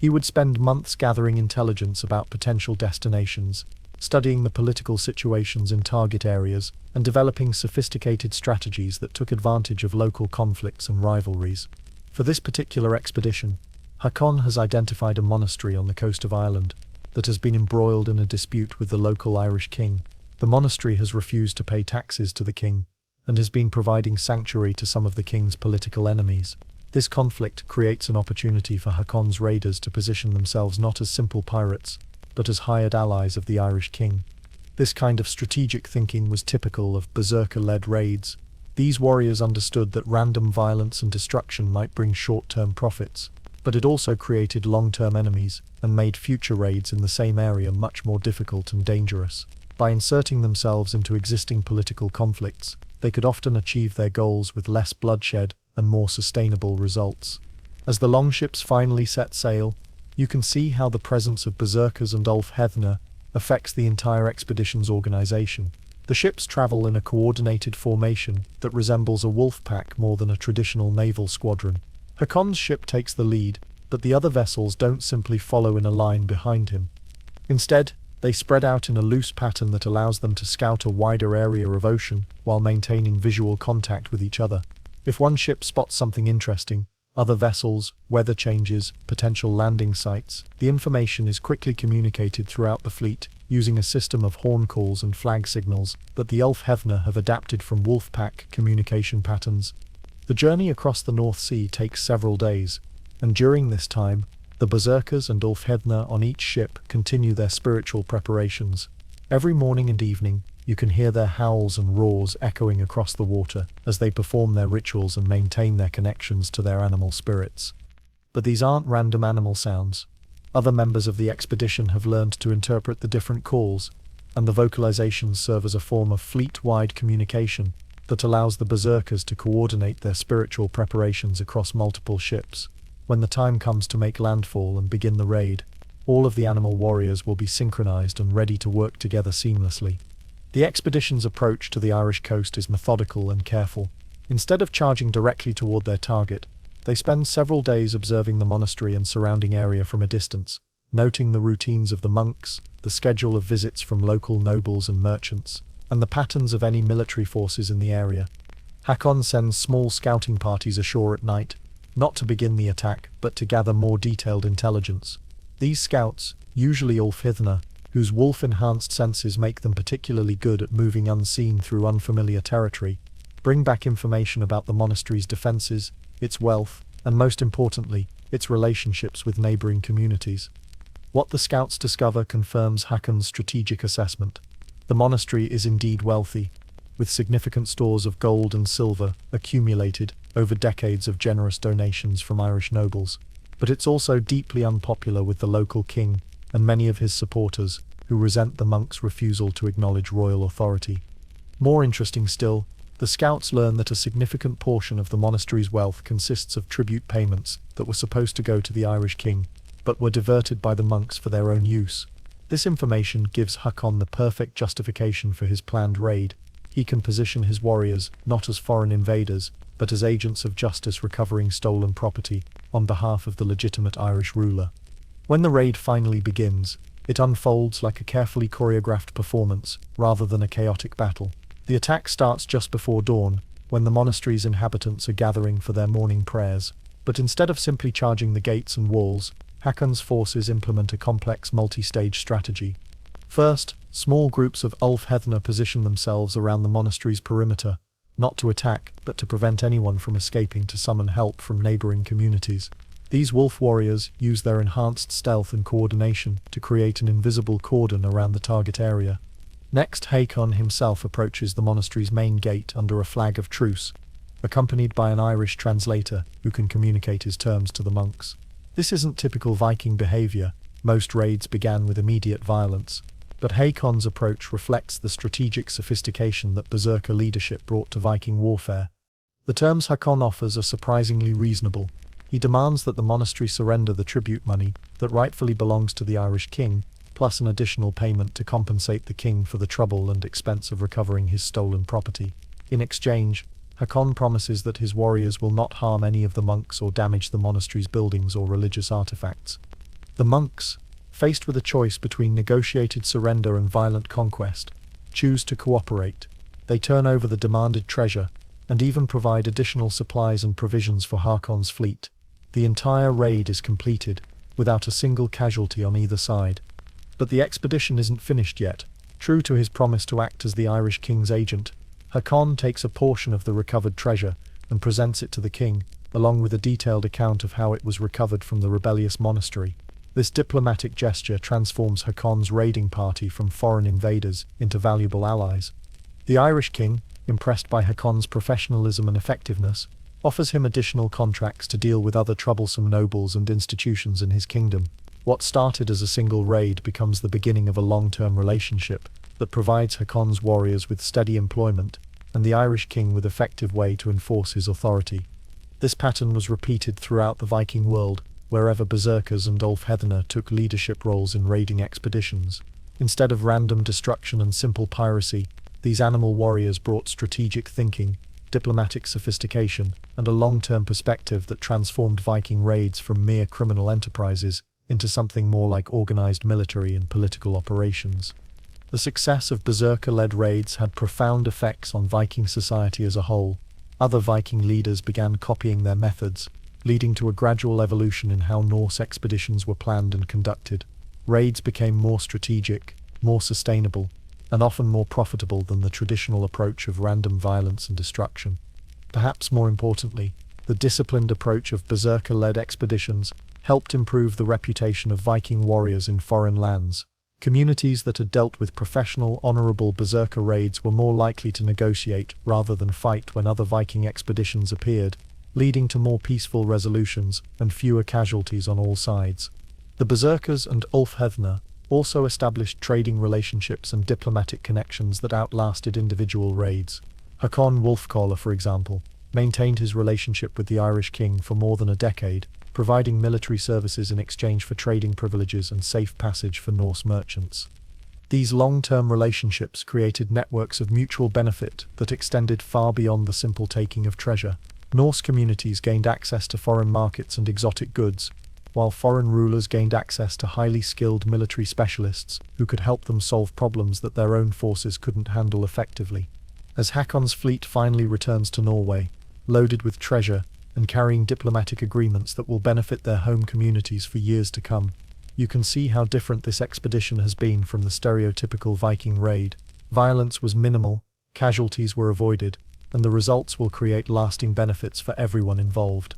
he would spend months gathering intelligence about potential destinations, studying the political situations in target areas, and developing sophisticated strategies that took advantage of local conflicts and rivalries. For this particular expedition, Hakon has identified a monastery on the coast of Ireland that has been embroiled in a dispute with the local Irish king. The monastery has refused to pay taxes to the king, and has been providing sanctuary to some of the king's political enemies. This conflict creates an opportunity for Hakon's raiders to position themselves not as simple pirates, but as hired allies of the Irish king. This kind of strategic thinking was typical of berserker-led raids. These warriors understood that random violence and destruction might bring short-term profits, but it also created long-term enemies and made future raids in the same area much more difficult and dangerous. By inserting themselves into existing political conflicts, they could often achieve their goals with less bloodshed and more sustainable results. As the longships finally set sail, you can see how the presence of Berserkers and Ulfhedna affects the entire expedition's organization. The ships travel in a coordinated formation that resembles a wolf pack more than a traditional naval squadron. Hakon's ship takes the lead, but the other vessels don't simply follow in a line behind him. Instead, they spread out in a loose pattern that allows them to scout a wider area of ocean while maintaining visual contact with each other. If one ship spots something interesting, other vessels, weather changes, potential landing sites, the information is quickly communicated throughout the fleet using a system of horn calls and flag signals that the Ulfhedna have adapted from wolfpack communication patterns. The journey across the North Sea takes several days, and during this time, the Berserkers and Ulfhedna on each ship continue their spiritual preparations. Every morning and evening, you can hear their howls and roars echoing across the water as they perform their rituals and maintain their connections to their animal spirits. But these aren't random animal sounds. Other members of the expedition have learned to interpret the different calls, and the vocalizations serve as a form of fleet-wide communication that allows the Berserkers to coordinate their spiritual preparations across multiple ships. When the time comes to make landfall and begin the raid, all of the animal warriors will be synchronized and ready to work together seamlessly. The expedition's approach to the Irish coast is methodical and careful. Instead of charging directly toward their target, they spend several days observing the monastery and surrounding area from a distance, noting the routines of the monks, the schedule of visits from local nobles and merchants, and the patterns of any military forces in the area. Hakon sends small scouting parties ashore at night, not to begin the attack, but to gather more detailed intelligence. These scouts, usually Ulfhedna, whose wolf-enhanced senses make them particularly good at moving unseen through unfamiliar territory, bring back information about the monastery's defenses, its wealth, and most importantly, its relationships with neighboring communities. What the scouts discover confirms Hakon's strategic assessment. The monastery is indeed wealthy, with significant stores of gold and silver accumulated over decades of generous donations from Irish nobles. But it's also deeply unpopular with the local king and many of his supporters, who resent the monks' refusal to acknowledge royal authority. More interesting still, the scouts learn that a significant portion of the monastery's wealth consists of tribute payments that were supposed to go to the Irish king, but were diverted by the monks for their own use. This information gives Hakon the perfect justification for his planned raid. He can position his warriors not as foreign invaders, but as agents of justice recovering stolen property on behalf of the legitimate Irish ruler. When the raid finally begins, it unfolds like a carefully choreographed performance rather than a chaotic battle. The attack starts just before dawn, when the monastery's inhabitants are gathering for their morning prayers. But instead of simply charging the gates and walls, Hakon's forces implement a complex multi-stage strategy. First, small groups of Ulfhethner position themselves around the monastery's perimeter, not to attack, but to prevent anyone from escaping to summon help from neighboring communities. These wolf warriors use their enhanced stealth and coordination to create an invisible cordon around the target area. Next, Hakon himself approaches the monastery's main gate under a flag of truce, accompanied by an Irish translator who can communicate his terms to the monks. This isn't typical Viking behavior. Most raids began with immediate violence, but Hakon's approach reflects the strategic sophistication that Berserker leadership brought to Viking warfare. The terms Hakon offers are surprisingly reasonable. He demands that the monastery surrender the tribute money that rightfully belongs to the Irish king, plus an additional payment to compensate the king for the trouble and expense of recovering his stolen property. In exchange, Hakon promises that his warriors will not harm any of the monks or damage the monastery's buildings or religious artifacts. The monks, faced with a choice between negotiated surrender and violent conquest, choose to cooperate. They turn over the demanded treasure, and even provide additional supplies and provisions for Hakon's fleet. The entire raid is completed, without a single casualty on either side. But the expedition isn't finished yet. True to his promise to act as the Irish king's agent, Hakon takes a portion of the recovered treasure and presents it to the king, along with a detailed account of how it was recovered from the rebellious monastery. This diplomatic gesture transforms Hakon's raiding party from foreign invaders into valuable allies. The Irish king, impressed by Hakon's professionalism and effectiveness, offers him additional contracts to deal with other troublesome nobles and institutions in his kingdom. What started as a single raid becomes the beginning of a long-term relationship that provides Hakon's warriors with steady employment, and the Irish king with effective way to enforce his authority. This pattern was repeated throughout the Viking world, wherever Berserkers and Ulfhethner took leadership roles in raiding expeditions. Instead of random destruction and simple piracy, these animal warriors brought strategic thinking, diplomatic sophistication, and a long-term perspective that transformed Viking raids from mere criminal enterprises into something more like organized military and political operations. The success of Berserker-led raids had profound effects on Viking society as a whole. Other Viking leaders began copying their methods, leading to a gradual evolution in how Norse expeditions were planned and conducted. Raids became more strategic, more sustainable, and often more profitable than the traditional approach of random violence and destruction. Perhaps more importantly, the disciplined approach of Berserker-led expeditions helped improve the reputation of Viking warriors in foreign lands. Communities that had dealt with professional, honorable Berserker raids were more likely to negotiate rather than fight when other Viking expeditions appeared, leading to more peaceful resolutions and fewer casualties on all sides. The Berserkers and Ulfhethner also established trading relationships and diplomatic connections that outlasted individual raids. Hakon Wolfcaller, for example, maintained his relationship with the Irish king for more than a decade, providing military services in exchange for trading privileges and safe passage for Norse merchants. These long-term relationships created networks of mutual benefit that extended far beyond the simple taking of treasure. Norse communities gained access to foreign markets and exotic goods, while foreign rulers gained access to highly skilled military specialists who could help them solve problems that their own forces couldn't handle effectively. As Hakon's fleet finally returns to Norway, loaded with treasure and carrying diplomatic agreements that will benefit their home communities for years to come, you can see how different this expedition has been from the stereotypical Viking raid. Violence was minimal, casualties were avoided, and the results will create lasting benefits for everyone involved.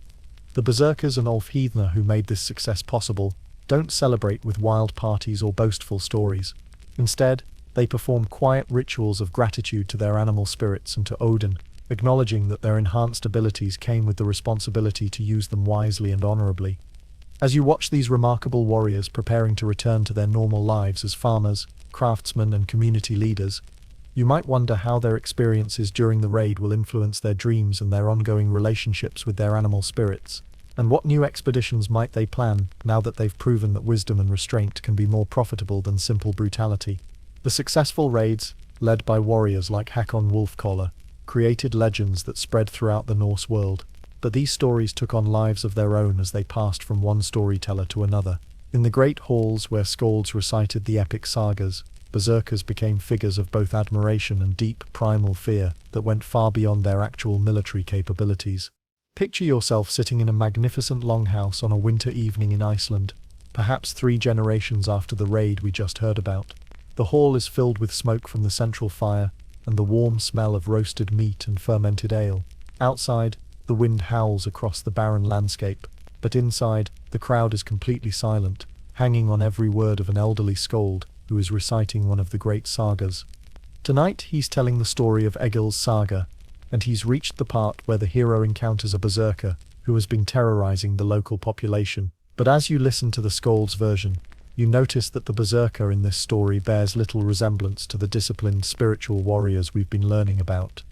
The Berserkers and Ulfhethner who made this success possible don't celebrate with wild parties or boastful stories. Instead, they perform quiet rituals of gratitude to their animal spirits and to Odin, acknowledging that their enhanced abilities came with the responsibility to use them wisely and honorably. As you watch these remarkable warriors preparing to return to their normal lives as farmers, craftsmen, and community leaders, you might wonder how their experiences during the raid will influence their dreams and their ongoing relationships with their animal spirits, and what new expeditions might they plan now that they've proven that wisdom and restraint can be more profitable than simple brutality. The successful raids, led by warriors like Hakon Wolfcaller, created legends that spread throughout the Norse world. But these stories took on lives of their own as they passed from one storyteller to another. In the great halls where skalds recited the epic sagas, berserkers became figures of both admiration and deep primal fear that went far beyond their actual military capabilities. Picture yourself sitting in a magnificent longhouse on a winter evening in Iceland, perhaps 3 generations after the raid we just heard about. The hall is filled with smoke from the central fire and the warm smell of roasted meat and fermented ale. Outside, the wind howls across the barren landscape, but inside, the crowd is completely silent, hanging on every word of an elderly skald who is reciting one of the great sagas. Tonight he's telling the story of Egil's saga, and he's reached the part where the hero encounters a berserker who has been terrorizing the local population. But as you listen to the skald's version, you notice that the berserker in this story bears little resemblance to the disciplined spiritual warriors we've been learning about.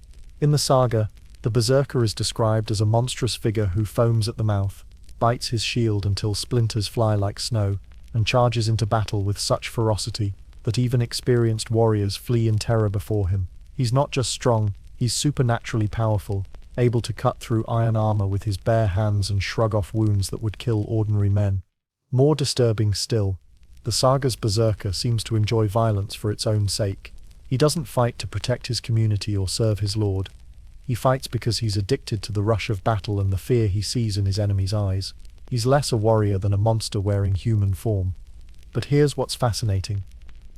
In the saga, the berserker is described as a monstrous figure who foams at the mouth, bites his shield until splinters fly like snow, and charges into battle with such ferocity that even experienced warriors flee in terror before him. He's not just strong, he's supernaturally powerful, able to cut through iron armor with his bare hands and shrug off wounds that would kill ordinary men. More disturbing still, the saga's berserker seems to enjoy violence for its own sake. He doesn't fight to protect his community or serve his lord. He fights because he's addicted to the rush of battle and the fear he sees in his enemy's eyes. He's less a warrior than a monster wearing human form. But here's what's fascinating.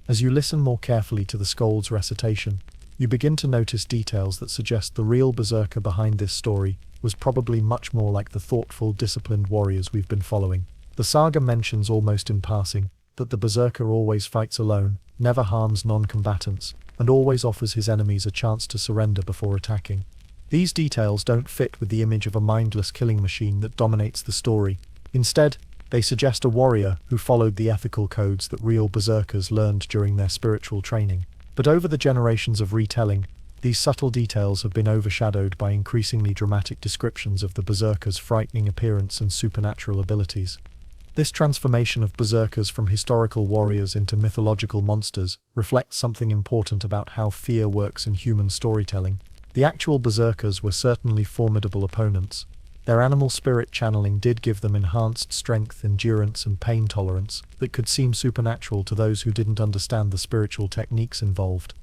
As you listen more carefully to the skald's recitation, you begin to notice details that suggest the real berserker behind this story was probably much more like the thoughtful, disciplined warriors we've been following. The saga mentions almost in passing that the berserker always fights alone, never harms non-combatants, and always offers his enemies a chance to surrender before attacking. These details don't fit with the image of a mindless killing machine that dominates the story. Instead, they suggest a warrior who followed the ethical codes that real berserkers learned during their spiritual training. But over the generations of retelling, these subtle details have been overshadowed by increasingly dramatic descriptions of the berserker's frightening appearance and supernatural abilities. This transformation of berserkers from historical warriors into mythological monsters reflects something important about how fear works in human storytelling. The actual berserkers were certainly formidable opponents. Their animal spirit channeling did give them enhanced strength, endurance, and pain tolerance that could seem supernatural to those who didn't understand the spiritual techniques involved.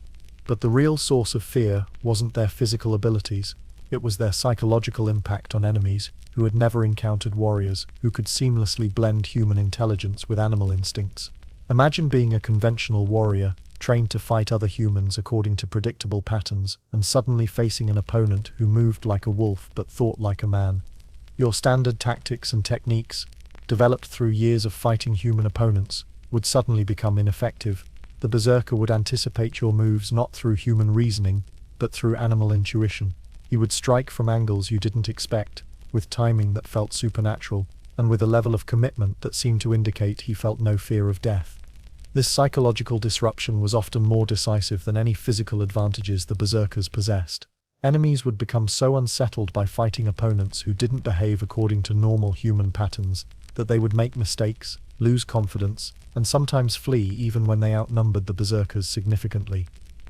But the real source of fear wasn't their physical abilities, it was their psychological impact on enemies who had never encountered warriors who could seamlessly blend human intelligence with animal instincts. Imagine being a conventional warrior, trained to fight other humans according to predictable patterns, and suddenly facing an opponent who moved like a wolf but thought like a man. Your standard tactics and techniques, developed through years of fighting human opponents, would suddenly become ineffective. The berserker would anticipate your moves not through human reasoning, but through animal intuition. He would strike from angles you didn't expect, with timing that felt supernatural, and with a level of commitment that seemed to indicate he felt no fear of death. This psychological disruption was often more decisive than any physical advantages the berserkers possessed. Enemies would become so unsettled by fighting opponents who didn't behave according to normal human patterns that they would make mistakes, lose confidence, and sometimes flee even when they outnumbered the berserkers significantly.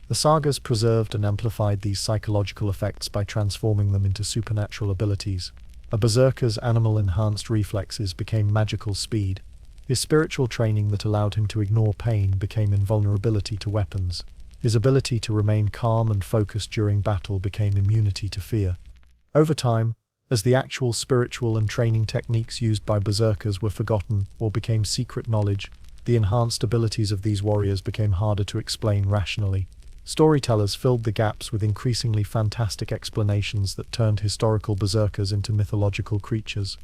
The sagas preserved and amplified these psychological effects by transforming them into supernatural abilities. A berserker's animal-enhanced reflexes became magical speed. His spiritual training that allowed him to ignore pain became invulnerability to weapons. His ability to remain calm and focused during battle became immunity to fear. Over time, as the actual spiritual and training techniques used by berserkers were forgotten or became secret knowledge, the enhanced abilities of these warriors became harder to explain rationally. Storytellers filled the gaps with increasingly fantastic explanations that turned historical berserkers into mythological creatures.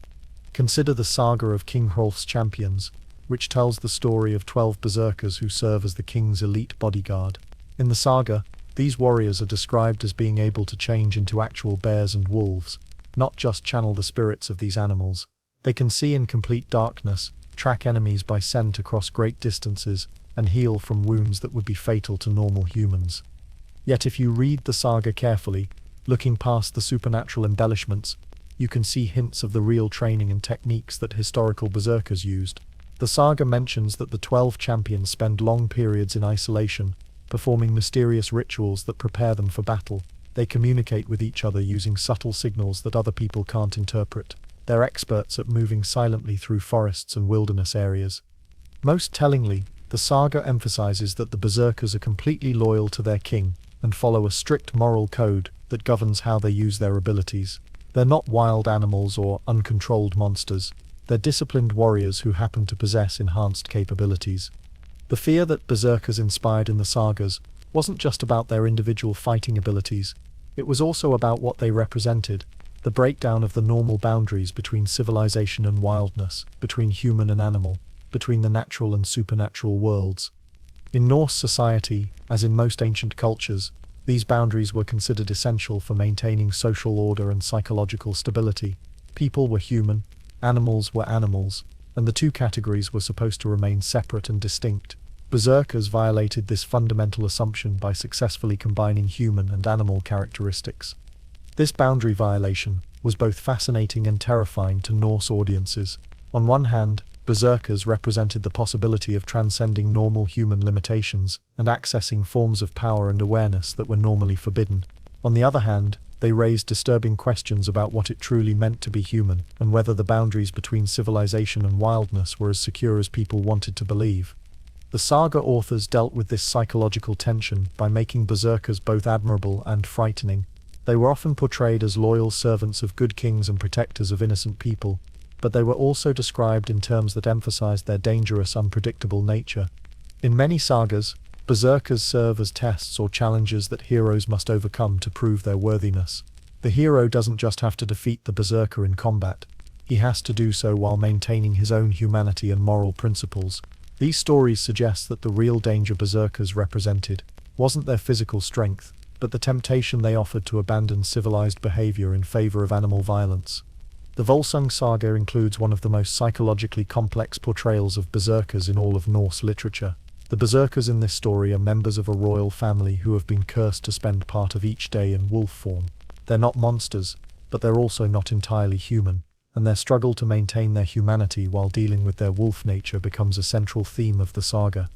Consider the saga of King Hrolf's champions, which tells the story of 12 berserkers who serve as the king's elite bodyguard. In the saga, these warriors are described as being able to change into actual bears and wolves, not just channel the spirits of these animals. They can see in complete darkness, track enemies by scent across great distances, and heal from wounds that would be fatal to normal humans. Yet if you read the saga carefully, looking past the supernatural embellishments, you can see hints of the real training and techniques that historical berserkers used. The saga mentions that the 12 champions spend long periods in isolation, performing mysterious rituals that prepare them for battle. They communicate with each other using subtle signals that other people can't interpret. They're experts at moving silently through forests and wilderness areas. Most tellingly, the saga emphasizes that the Berserkers are completely loyal to their king and follow a strict moral code that governs how they use their abilities. They're not wild animals or uncontrolled monsters. They're disciplined warriors who happen to possess enhanced capabilities. The fear that Berserkers inspired in the sagas wasn't just about their individual fighting abilities, it was also about what they represented, the breakdown of the normal boundaries between civilization and wildness, between human and animal, between the natural and supernatural worlds. In Norse society, as in most ancient cultures, these boundaries were considered essential for maintaining social order and psychological stability. People were human, animals were animals, and the two categories were supposed to remain separate and distinct. Berserkers violated this fundamental assumption by successfully combining human and animal characteristics. This boundary violation was both fascinating and terrifying to Norse audiences. On one hand, Berserkers represented the possibility of transcending normal human limitations and accessing forms of power and awareness that were normally forbidden. On the other hand, they raised disturbing questions about what it truly meant to be human and whether the boundaries between civilization and wildness were as secure as people wanted to believe. The saga authors dealt with this psychological tension by making Berserkers both admirable and frightening. They were often portrayed as loyal servants of good kings and protectors of innocent people, but they were also described in terms that emphasized their dangerous, unpredictable nature. In many sagas, Berserkers serve as tests or challenges that heroes must overcome to prove their worthiness. The hero doesn't just have to defeat the Berserker in combat, he has to do so while maintaining his own humanity and moral principles. These stories suggest that the real danger Berserkers represented wasn't their physical strength, but the temptation they offered to abandon civilized behavior in favor of animal violence. The Volsung saga includes one of the most psychologically complex portrayals of Berserkers in all of Norse literature. The Berserkers in this story are members of a royal family who have been cursed to spend part of each day in wolf form. They're not monsters, but they're also not entirely human, and their struggle to maintain their humanity while dealing with their wolf nature becomes a central theme of the saga.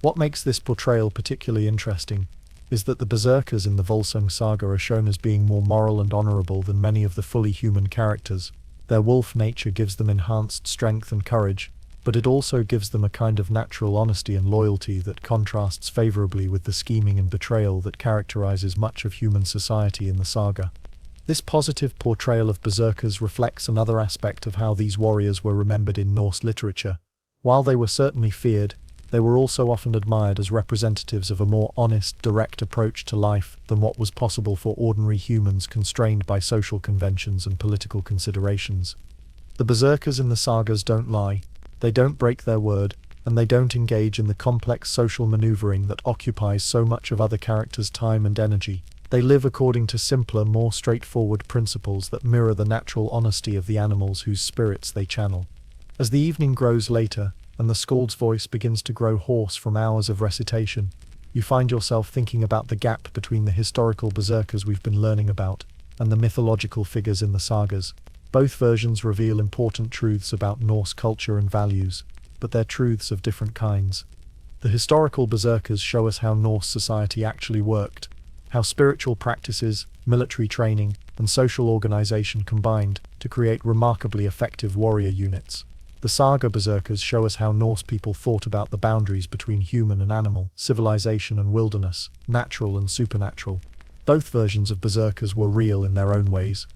What makes this portrayal particularly interesting is that the Berserkers in the Volsung saga are shown as being more moral and honorable than many of the fully human characters. Their wolf nature gives them enhanced strength and courage, but it also gives them a kind of natural honesty and loyalty that contrasts favorably with the scheming and betrayal that characterizes much of human society in the saga. This positive portrayal of Berserkers reflects another aspect of how these warriors were remembered in Norse literature. While they were certainly feared, they were also often admired as representatives of a more honest, direct approach to life than what was possible for ordinary humans constrained by social conventions and political considerations. The Berserkers in the sagas don't lie, they don't break their word, and they don't engage in the complex social maneuvering that occupies so much of other characters' time and energy. They live according to simpler, more straightforward principles that mirror the natural honesty of the animals whose spirits they channel. As the evening grows later, and the skald's voice begins to grow hoarse from hours of recitation, you find yourself thinking about the gap between the historical Berserkers we've been learning about and the mythological figures in the sagas. Both versions reveal important truths about Norse culture and values, but they're truths of different kinds. The historical Berserkers show us how Norse society actually worked, how spiritual practices, military training, and social organization combined to create remarkably effective warrior units. The saga Berserkers show us how Norse people thought about the boundaries between human and animal, civilization and wilderness, natural and supernatural. Both versions of Berserkers were real in their own ways,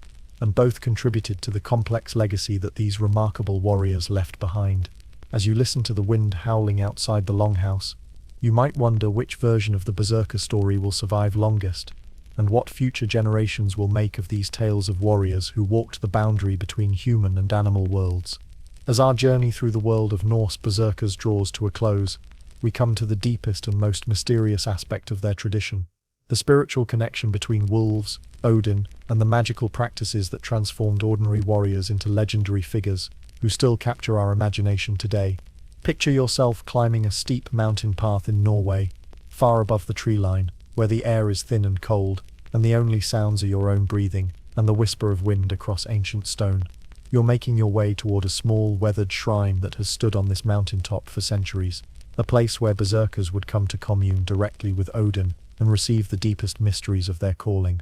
and both contributed to the complex legacy that these remarkable warriors left behind. As you listen to the wind howling outside the longhouse, you might wonder which version of the Berserker story will survive longest, and what future generations will make of these tales of warriors who walked the boundary between human and animal worlds. As our journey through the world of Norse Berserkers draws to a close, we come to the deepest and most mysterious aspect of their tradition, the spiritual connection between wolves, Odin, and the magical practices that transformed ordinary warriors into legendary figures who still capture our imagination today. Picture yourself climbing a steep mountain path in Norway, far above the tree line, where the air is thin and cold, and the only sounds are your own breathing and the whisper of wind across ancient stone. You're making your way toward a small, weathered shrine that has stood on this mountaintop for centuries, a place where Berserkers would come to commune directly with Odin and receive the deepest mysteries of their calling.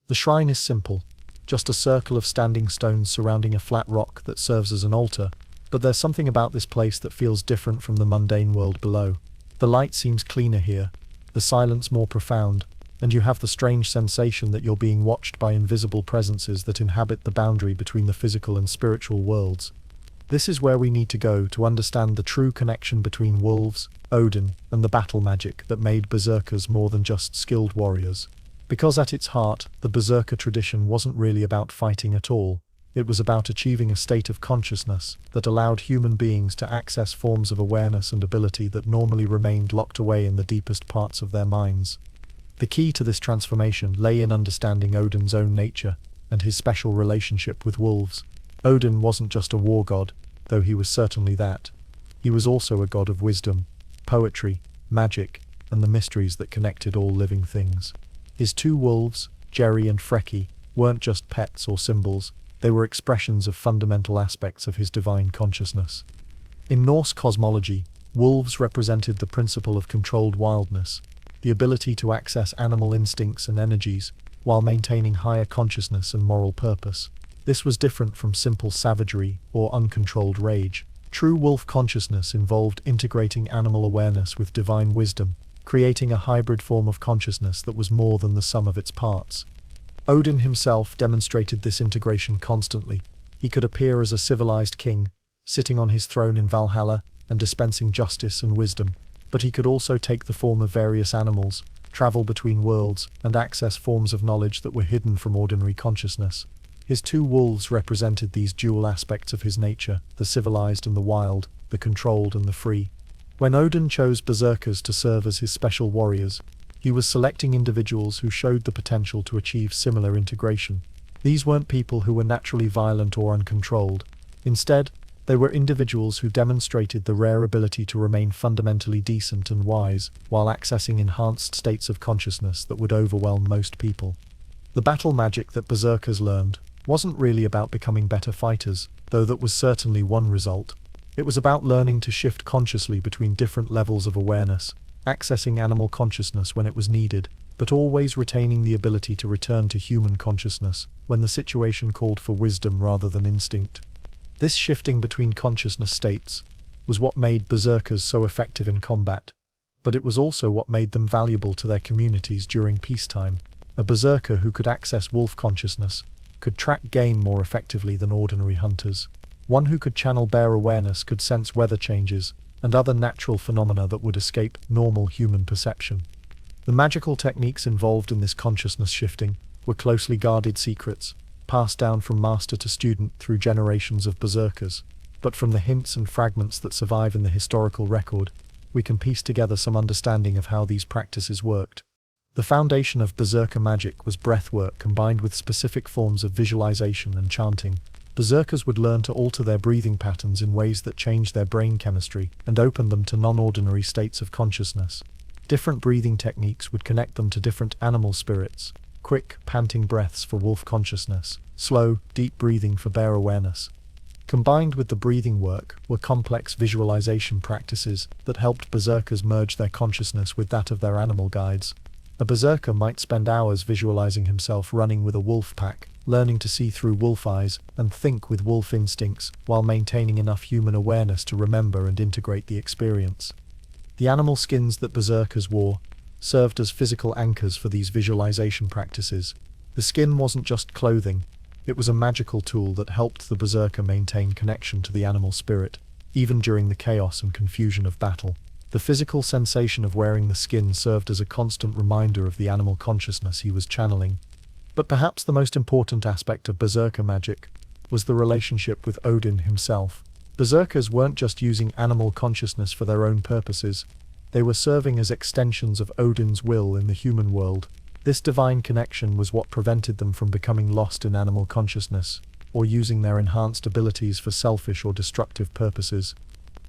The shrine is simple, just a circle of standing stones surrounding a flat rock that serves as an altar, but there's something about this place that feels different from the mundane world below. The light seems cleaner here, the silence more profound, and you have the strange sensation that you're being watched by invisible presences that inhabit the boundary between the physical and spiritual worlds. This is where we need to go to understand the true connection between wolves, Odin, and the battle magic that made Berserkers more than just skilled warriors. Because at its heart, the Berserker tradition wasn't really about fighting at all. It was about achieving a state of consciousness that allowed human beings to access forms of awareness and ability that normally remained locked away in the deepest parts of their minds. The key to this transformation lay in understanding Odin's own nature and his special relationship with wolves. Odin wasn't just a war god, though he was certainly that. He was also a god of wisdom, poetry, magic, and the mysteries that connected all living things. His two wolves, Jerry and Freki, weren't just pets or symbols, they were expressions of fundamental aspects of his divine consciousness. In Norse cosmology, wolves represented the principle of controlled wildness, the ability to access animal instincts and energies, while maintaining higher consciousness and moral purpose. This was different from simple savagery or uncontrolled rage. True wolf consciousness involved integrating animal awareness with divine wisdom, creating a hybrid form of consciousness that was more than the sum of its parts. Odin himself demonstrated this integration constantly. He could appear as a civilized king, sitting on his throne in Valhalla and dispensing justice and wisdom, but he could also take the form of various animals, travel between worlds, and access forms of knowledge that were hidden from ordinary consciousness. His two wolves represented these dual aspects of his nature, the civilized and the wild, the controlled and the free. When Odin chose Berserkers to serve as his special warriors, he was selecting individuals who showed the potential to achieve similar integration. These weren't people who were naturally violent or uncontrolled. Instead, they were individuals who demonstrated the rare ability to remain fundamentally decent and wise, while accessing enhanced states of consciousness that would overwhelm most people. The battle magic that Berserkers learned wasn't really about becoming better fighters, though that was certainly one result. It was about learning to shift consciously between different levels of awareness, accessing animal consciousness when it was needed, but always retaining the ability to return to human consciousness when the situation called for wisdom rather than instinct. This shifting between consciousness states was what made Berserkers so effective in combat, but it was also what made them valuable to their communities during peacetime. A Berserker who could access wolf consciousness could track game more effectively than ordinary hunters. One who could channel bear awareness could sense weather changes and other natural phenomena that would escape normal human perception. The magical techniques involved in this consciousness shifting were closely guarded secrets, passed down from master to student through generations of Berserkers. But from the hints and fragments that survive in the historical record, we can piece together some understanding of how these practices worked. The foundation of Berserker magic was breathwork combined with specific forms of visualization and chanting. Berserkers would learn to alter their breathing patterns in ways that changed their brain chemistry and opened them to non-ordinary states of consciousness. Different breathing techniques would connect them to different animal spirits: quick, panting breaths for wolf consciousness, slow, deep breathing for bear awareness. Combined with the breathing work were complex visualization practices that helped Berserkers merge their consciousness with that of their animal guides. A Berserker might spend hours visualizing himself running with a wolf pack, learning to see through wolf eyes and think with wolf instincts, while maintaining enough human awareness to remember and integrate the experience. The animal skins that Berserkers wore served as physical anchors for these visualization practices. The skin wasn't just clothing, it was a magical tool that helped the Berserker maintain connection to the animal spirit, even during the chaos and confusion of battle. The physical sensation of wearing the skin served as a constant reminder of the animal consciousness he was channeling. But perhaps the most important aspect of Berserker magic was the relationship with Odin himself. Berserkers weren't just using animal consciousness for their own purposes, they were serving as extensions of Odin's will in the human world. This divine connection was what prevented them from becoming lost in animal consciousness, or using their enhanced abilities for selfish or destructive purposes.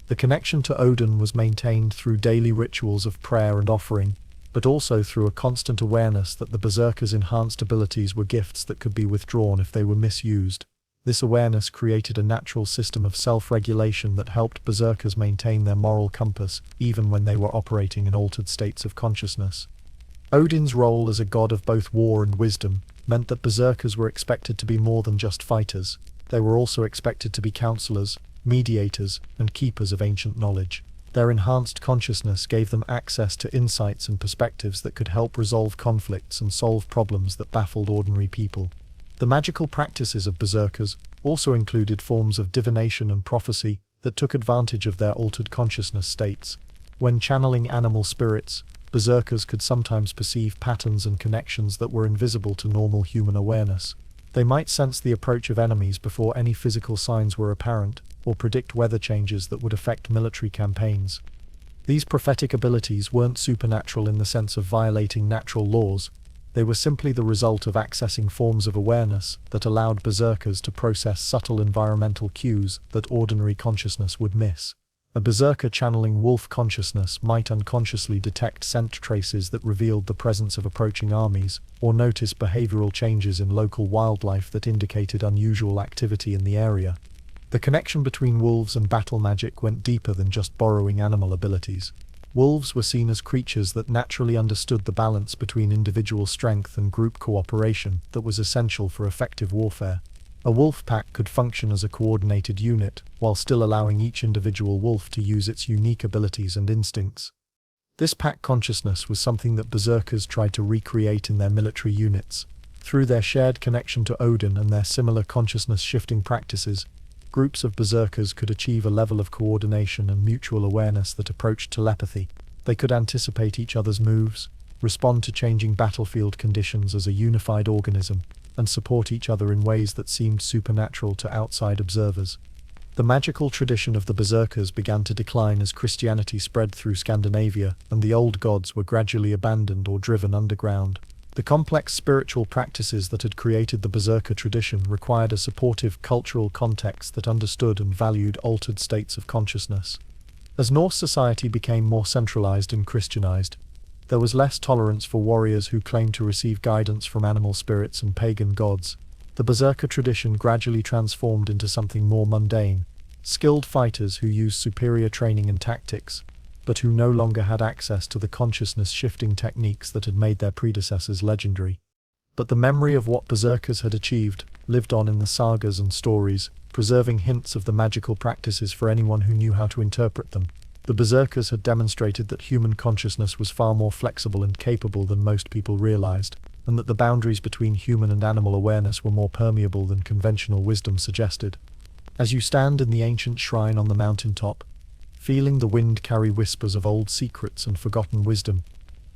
The connection to Odin was maintained through daily rituals of prayer and offering, but also through a constant awareness that the Berserkers' enhanced abilities were gifts that could be withdrawn if they were misused. This awareness created a natural system of self-regulation that helped Berserkers maintain their moral compass, even when they were operating in altered states of consciousness. Odin's role as a god of both war and wisdom meant that berserkers were expected to be more than just fighters. They were also expected to be counselors, mediators, and keepers of ancient knowledge. Their enhanced consciousness gave them access to insights and perspectives that could help resolve conflicts and solve problems that baffled ordinary people. The magical practices of berserkers also included forms of divination and prophecy that took advantage of their altered consciousness states. When channeling animal spirits, berserkers could sometimes perceive patterns and connections that were invisible to normal human awareness. They might sense the approach of enemies before any physical signs were apparent, or predict weather changes that would affect military campaigns. These prophetic abilities weren't supernatural in the sense of violating natural laws. They were simply the result of accessing forms of awareness that allowed berserkers to process subtle environmental cues that ordinary consciousness would miss. A berserker channeling wolf consciousness might unconsciously detect scent traces that revealed the presence of approaching armies, or notice behavioral changes in local wildlife that indicated unusual activity in the area. The connection between wolves and battle magic went deeper than just borrowing animal abilities. Wolves were seen as creatures that naturally understood the balance between individual strength and group cooperation that was essential for effective warfare. A wolf pack could function as a coordinated unit, while still allowing each individual wolf to use its unique abilities and instincts. This pack consciousness was something that berserkers tried to recreate in their military units. Through their shared connection to Odin and their similar consciousness-shifting practices, groups of berserkers could achieve a level of coordination and mutual awareness that approached telepathy. They could anticipate each other's moves, respond to changing battlefield conditions as a unified organism, and support each other in ways that seemed supernatural to outside observers. The magical tradition of the berserkers began to decline as Christianity spread through Scandinavia, and the old gods were gradually abandoned or driven underground. The complex spiritual practices that had created the berserker tradition required a supportive cultural context that understood and valued altered states of consciousness. As Norse society became more centralized and Christianized, there was less tolerance for warriors who claimed to receive guidance from animal spirits and pagan gods. The berserker tradition gradually transformed into something more mundane, skilled fighters who used superior training and tactics, but who no longer had access to the consciousness-shifting techniques that had made their predecessors legendary. But the memory of what berserkers had achieved lived on in the sagas and stories, preserving hints of the magical practices for anyone who knew how to interpret them. The berserkers had demonstrated that human consciousness was far more flexible and capable than most people realized, and that the boundaries between human and animal awareness were more permeable than conventional wisdom suggested. As you stand in the ancient shrine on the mountaintop, feeling the wind carry whispers of old secrets and forgotten wisdom,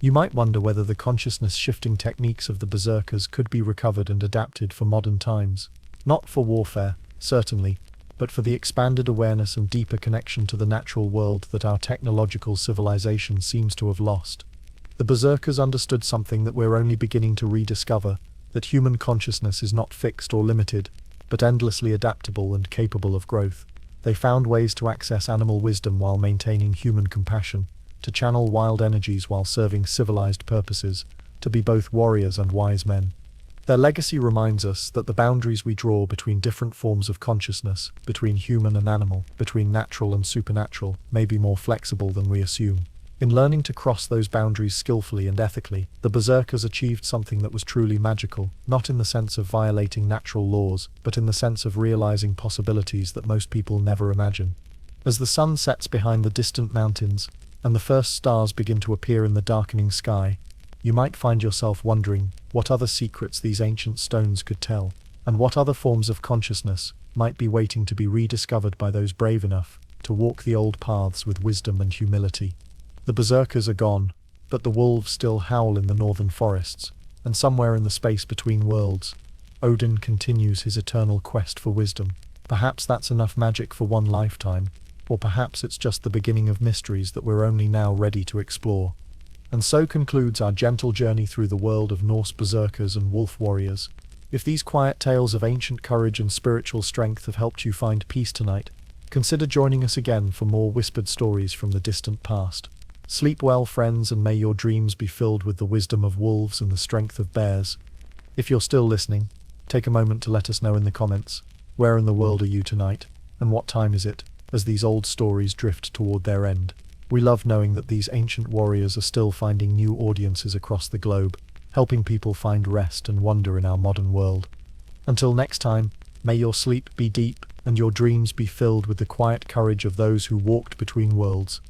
you might wonder whether the consciousness-shifting techniques of the berserkers could be recovered and adapted for modern times. Not for warfare, certainly, but for the expanded awareness and deeper connection to the natural world that our technological civilization seems to have lost. The berserkers understood something that we're only beginning to rediscover, that human consciousness is not fixed or limited, but endlessly adaptable and capable of growth. They found ways to access animal wisdom while maintaining human compassion, to channel wild energies while serving civilized purposes, to be both warriors and wise men. Their legacy reminds us that the boundaries we draw between different forms of consciousness, between human and animal, between natural and supernatural, may be more flexible than we assume. In learning to cross those boundaries skillfully and ethically, the berserkers achieved something that was truly magical, not in the sense of violating natural laws, but in the sense of realizing possibilities that most people never imagine. As the sun sets behind the distant mountains, and the first stars begin to appear in the darkening sky, you might find yourself wondering what other secrets these ancient stones could tell, and what other forms of consciousness might be waiting to be rediscovered by those brave enough to walk the old paths with wisdom and humility. The berserkers are gone, but the wolves still howl in the northern forests, and somewhere in the space between worlds, Odin continues his eternal quest for wisdom. Perhaps that's enough magic for one lifetime, or perhaps it's just the beginning of mysteries that we're only now ready to explore. And so concludes our gentle journey through the world of Norse berserkers and wolf warriors. If these quiet tales of ancient courage and spiritual strength have helped you find peace tonight, consider joining us again for more whispered stories from the distant past. Sleep well, friends, and may your dreams be filled with the wisdom of wolves and the strength of bears. If you're still listening, take a moment to let us know in the comments, where in the world are you tonight, and what time is it, as these old stories drift toward their end. We love knowing that these ancient warriors are still finding new audiences across the globe. helping people find rest and wonder in our modern world. Until next time, may your sleep be deep and your dreams be filled with the quiet courage of those who walked between worlds.